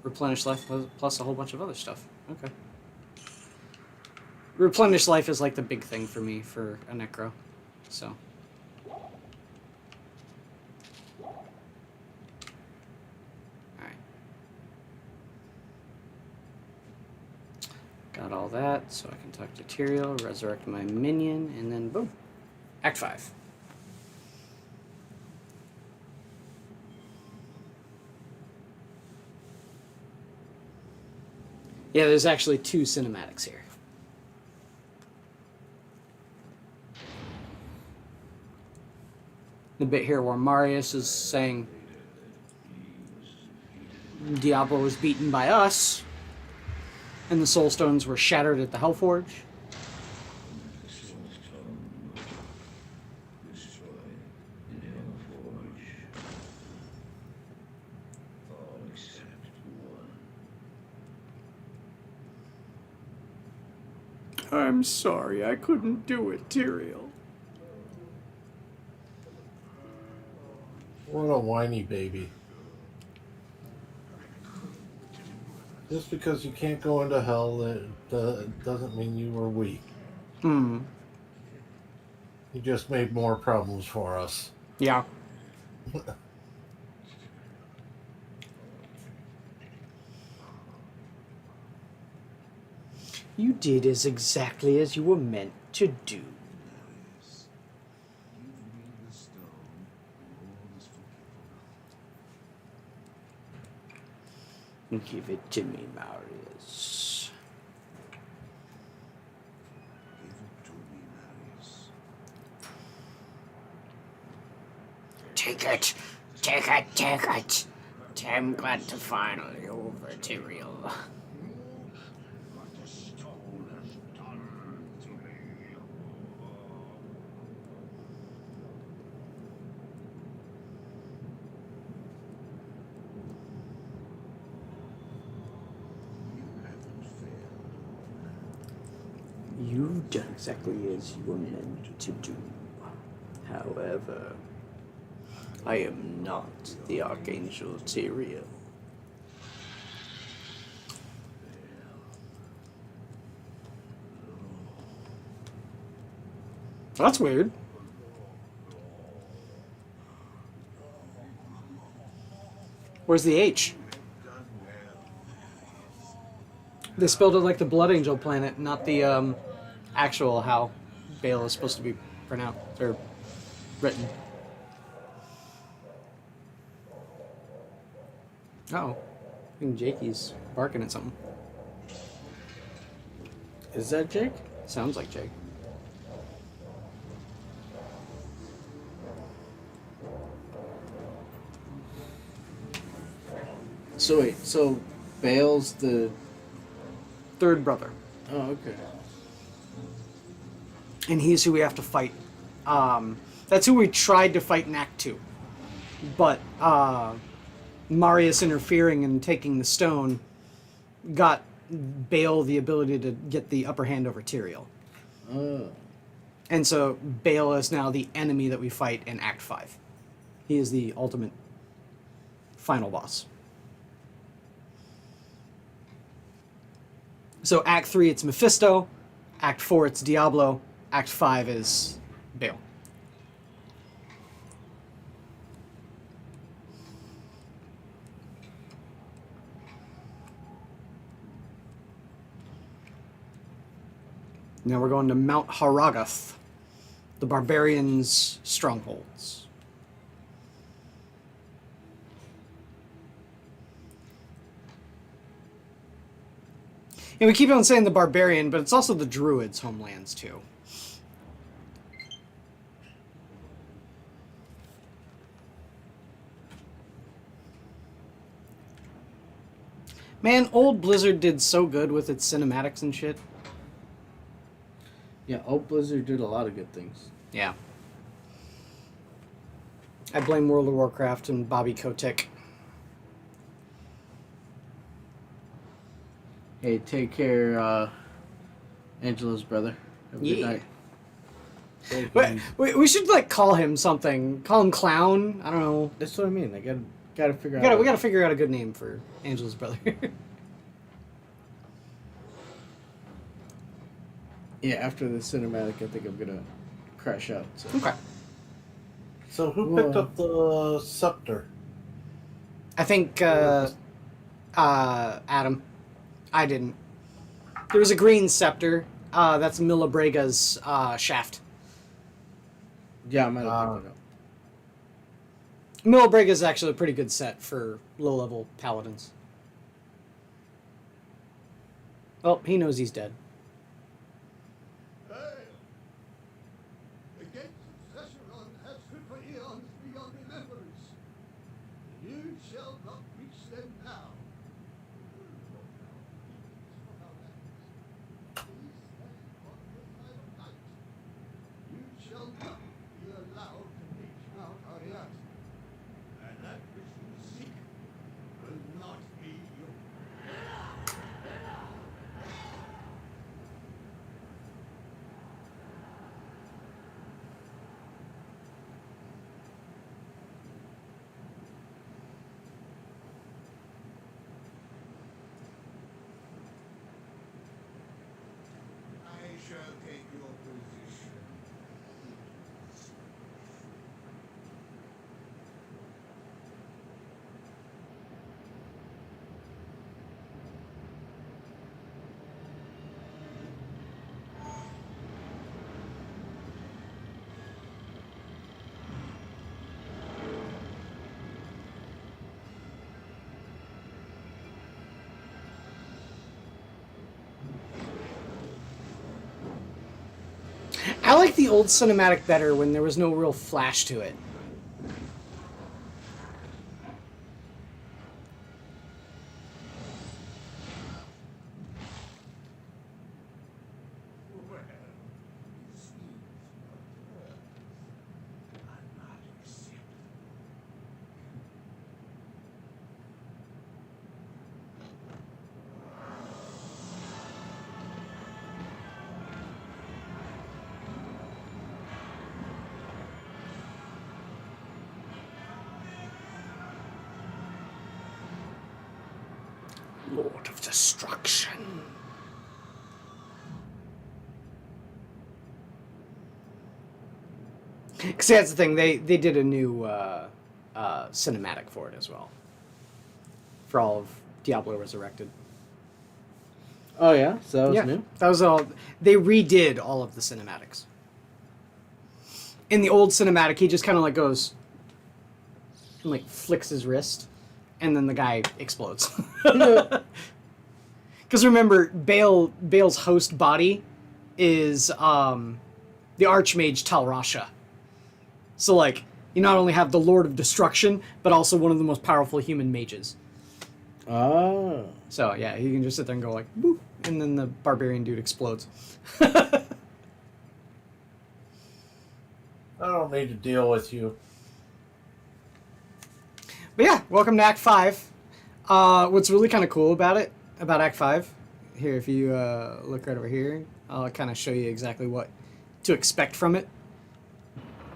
Speaker 3: Replenish life plus a whole bunch of other stuff. Okay. Replenish life is like the big thing for me for a necro. So. Alright. Got all that, so I can talk to Tyrael, resurrect my minion, and then boom. Act 5. Yeah, there's actually 2 cinematics here. The bit here where Marius is saying Diablo was beaten by us, and the Soul Stones were shattered at the Hellforge. I'm sorry, I couldn't do it, Tyrael.
Speaker 2: What a whiny baby. Just because you can't go into hell, that doesn't mean you were weak.
Speaker 3: Hmm.
Speaker 2: You just made more problems for us.
Speaker 3: Yeah. You did exactly as you were meant to do. Give it to me, Marius. Take it! Take it! Take it! I'm glad to finally over Tyrael. You've done exactly as you were meant to do. However, I am not the Archangel Tyrael. That's weird. Where's the H? They spelled it like the Blood Angel planet, not the actual how Bale is supposed to be pronounced or written. Oh, I think Jakey's barking at something.
Speaker 4: Is that Jake?
Speaker 3: Sounds like Jake.
Speaker 4: So wait, so Bale's the...
Speaker 3: Third brother.
Speaker 4: Oh, okay.
Speaker 3: And he's who we have to fight. That's who we tried to fight in Act 2. But Marius interfering and taking the stone got Bale the ability to get the upper hand over Tyrael.
Speaker 4: Oh.
Speaker 3: And so Bale is now the enemy that we fight in Act 5. He is the ultimate final boss. So Act 3, it's Mephisto. Act 4, it's Diablo. Act 5 is Bale. Now we're going to Mount Haragath, the barbarians' strongholds. And we keep on saying the barbarian, but it's also the druids' homelands too. Man, old Blizzard did so good with its cinematics and shit.
Speaker 4: Yeah, old Blizzard did a lot of good things.
Speaker 3: Yeah. I blame World of Warcraft and Bobby Kotick.
Speaker 4: Hey, take care, Angela's brother. Have a good night.
Speaker 3: We should like call him something. Call him Clown. I don't know.
Speaker 4: That's what I mean. I gotta figure out.
Speaker 3: We gotta figure out a good name for Angela's brother.
Speaker 4: Yeah, after the cinematic, I think I'm gonna crash out. So.
Speaker 3: Okay.
Speaker 2: So who picked up the scepter?
Speaker 3: I think Adam. I didn't. There was a green scepter. That's Mila Brega's shaft.
Speaker 4: Yeah, I might have picked it up.
Speaker 3: Mila Brega's actually a pretty good set for low-level paladins. Well, he knows he's dead. I like the old cinematic better when there was no real flash to it. Lord of Destruction. Because that's the thing, they did a new cinematic for it as well. for all of Diablo Resurrected.
Speaker 4: Oh yeah, so that was new.
Speaker 3: That was all. They redid all of the cinematics. In the old cinematic, he just kind of like goes, and like flicks his wrist, and then the guy explodes. Because remember, Bale's host body is the Archmage Tal Rasha. So like, you not only have the Lord of Destruction, but also one of the most powerful human mages.
Speaker 4: Oh.
Speaker 3: So yeah, you can just sit there and go like, boop, and then the barbarian dude explodes.
Speaker 2: I don't need to deal with you.
Speaker 3: But yeah, welcome to Act 5. What's really kind of cool about Act 5, here, if you look right over here, I'll kind of show you exactly what to expect from it.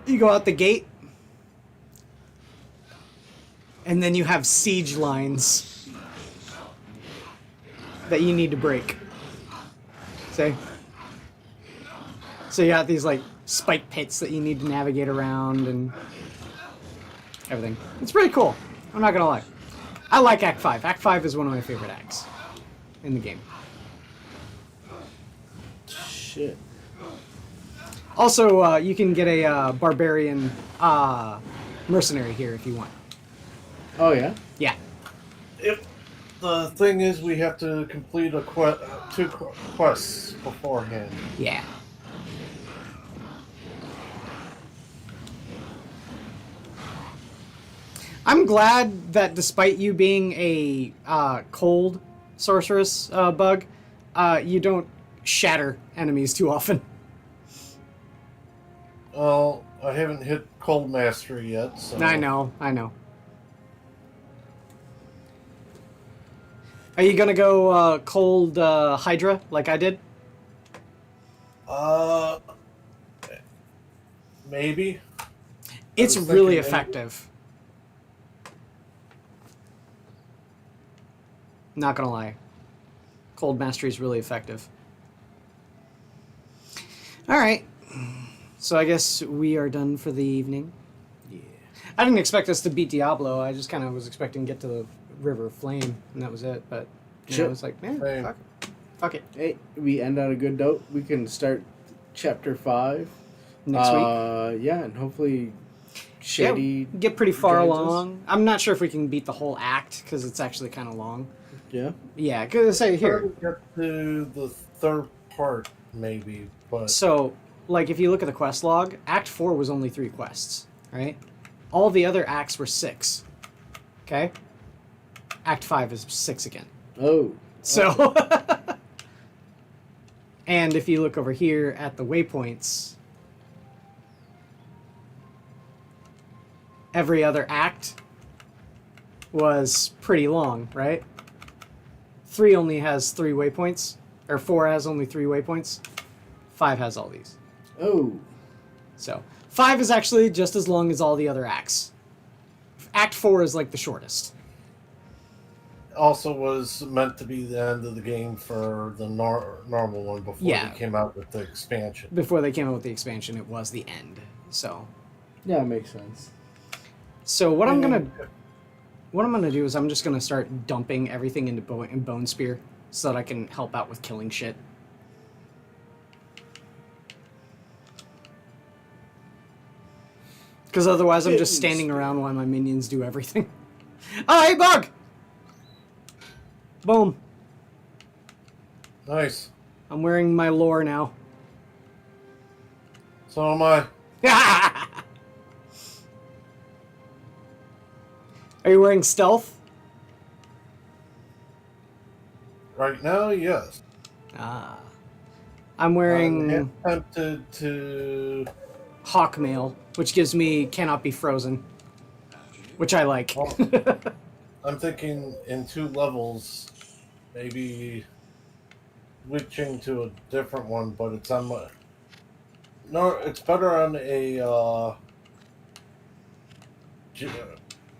Speaker 3: You go out the gate, and then you have siege lines that you need to break. See? So you got these, like, spike pits that you need to navigate around and everything. It's pretty cool. I'm not gonna lie. I like Act 5. Act 5 is one of my favorite acts in the game.
Speaker 4: Shit.
Speaker 3: Also, you can get a barbarian mercenary here if you want.
Speaker 4: Oh yeah.
Speaker 3: Yeah.
Speaker 2: If the thing is, we have to complete two quests beforehand.
Speaker 3: Yeah. I'm glad that despite you being a cold sorceress bug, you don't shatter enemies too often.
Speaker 2: Well, I haven't hit Cold Mastery yet, so...
Speaker 3: I know. Are you gonna go cold Hydra like I did?
Speaker 2: Maybe.
Speaker 3: It's
Speaker 2: was
Speaker 3: really
Speaker 2: thinking maybe.
Speaker 3: effective. Not gonna lie. Cold Mastery is really effective. Alright. So I guess we are done for the evening.
Speaker 4: Yeah.
Speaker 3: I didn't expect us to beat Diablo. I just kind of was expecting to get to the River of Flame, and that was it. But you know, I was like, man,
Speaker 2: Same.
Speaker 3: fuck it.
Speaker 4: Hey, we end on a good note. We can start chapter 5
Speaker 3: Next week.
Speaker 4: Yeah, and hopefully Shady
Speaker 3: Get pretty far
Speaker 4: joins us.
Speaker 3: along. I'm not sure if we can beat the whole act, because it's actually kind of long.
Speaker 4: Yeah.
Speaker 3: Yeah, because say here.
Speaker 2: Get to the third part, maybe, but...
Speaker 3: So, like, if you look at the quest log, Act 4 was only 3 quests, right? All the other acts were 6. Okay? Act 5 is 6 again.
Speaker 4: Oh.
Speaker 3: So, and if you look over here at the waypoints, every other act was pretty long, right? 3 only has 3 waypoints, or 4 has only 3 waypoints. 5 has all these.
Speaker 4: Oh.
Speaker 3: So, 5 is actually just as long as all the other acts. Act 4 is like the shortest.
Speaker 2: Also was meant to be the end of the game for the normal one before
Speaker 3: Yeah.
Speaker 2: they came out with the expansion.
Speaker 3: Before they came out with the expansion, it was the end. So,
Speaker 4: Yeah, makes sense.
Speaker 3: what I'm gonna do is I'm just gonna start dumping everything into Bone Spear so that I can help out with killing shit. Because otherwise I'm just standing around while my minions do everything. Oh, hey, Bug! Boom.
Speaker 2: Nice.
Speaker 3: I'm wearing my lore now.
Speaker 2: So am I.
Speaker 3: Are you wearing stealth?
Speaker 2: Right now, yes.
Speaker 3: Ah. I'm wearing
Speaker 2: I'm tempted to...
Speaker 3: Hawkmail, which gives me cannot be frozen. Which I like.
Speaker 2: Well, I'm thinking in 2 levels, maybe switching to a different one, but it's on my... No, it's better on a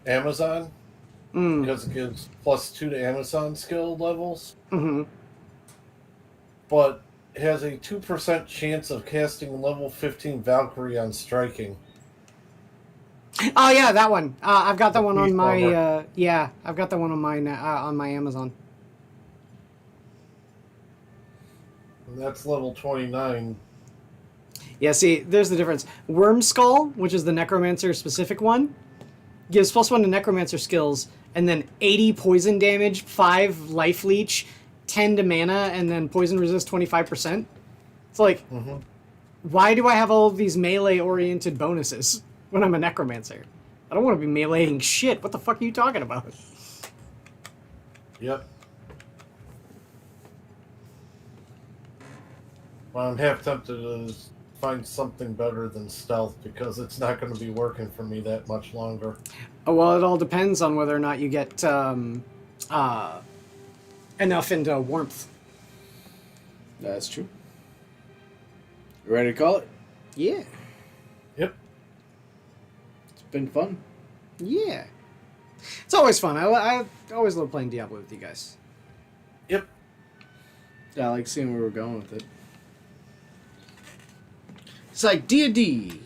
Speaker 2: Amazon, because it gives +2 to Amazon skill levels,
Speaker 3: Mm-hmm.
Speaker 2: but it has a 2% chance of casting level 15 Valkyrie on striking.
Speaker 3: Oh yeah, that one. I've got that one on
Speaker 2: Beast
Speaker 3: my.
Speaker 2: Bomber.
Speaker 3: Yeah, I've got that one on my Amazon.
Speaker 2: And that's level 29.
Speaker 3: Yeah, see, there's the difference. Worm Skull, which is the Necromancer specific one, gives +1 to Necromancer skills, and then 80 poison damage, 5 life leech, 10 to mana, and then poison resist 25%. It's like, why do I have all of these melee-oriented bonuses when I'm a Necromancer? I don't want to be meleeing shit. What the fuck are you talking about?
Speaker 2: Yep. Well, I'm half tempted to find something better than stealth because it's not going to be working for me that much longer.
Speaker 3: Oh, well, it all depends on whether or not you get enough into warmth.
Speaker 4: That's true. You ready to call it?
Speaker 3: Yeah.
Speaker 2: Yep.
Speaker 4: It's been fun.
Speaker 3: Yeah. It's always fun. I always love playing Diablo with you guys.
Speaker 2: Yep.
Speaker 4: Yeah, I like seeing where we're going with it. It's like D&D.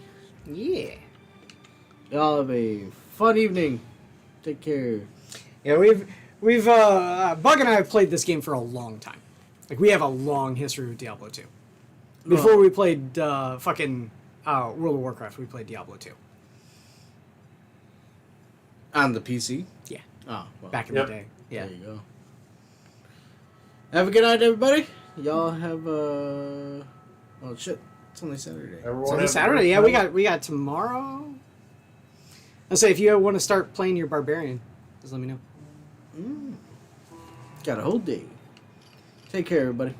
Speaker 3: Yeah.
Speaker 4: Y'all have a fun evening. Take care.
Speaker 3: Yeah, we've Bug and I have played this game for a long time. Like, we have a long history with Diablo 2. Before we played World of Warcraft, we played Diablo 2.
Speaker 4: On the PC?
Speaker 3: Yeah.
Speaker 4: Oh, well.
Speaker 3: Back in the day. Yeah.
Speaker 4: There you go. Have a good night, everybody. Y'all have a... Oh, shit. It's only Saturday.
Speaker 2: Everyone
Speaker 3: It's only
Speaker 2: have a
Speaker 3: Saturday.
Speaker 2: great
Speaker 3: Yeah,
Speaker 2: night.
Speaker 3: we got tomorrow. I'll say if you want to start playing your barbarian, just let me know.
Speaker 4: Got a whole day. Take care, everybody.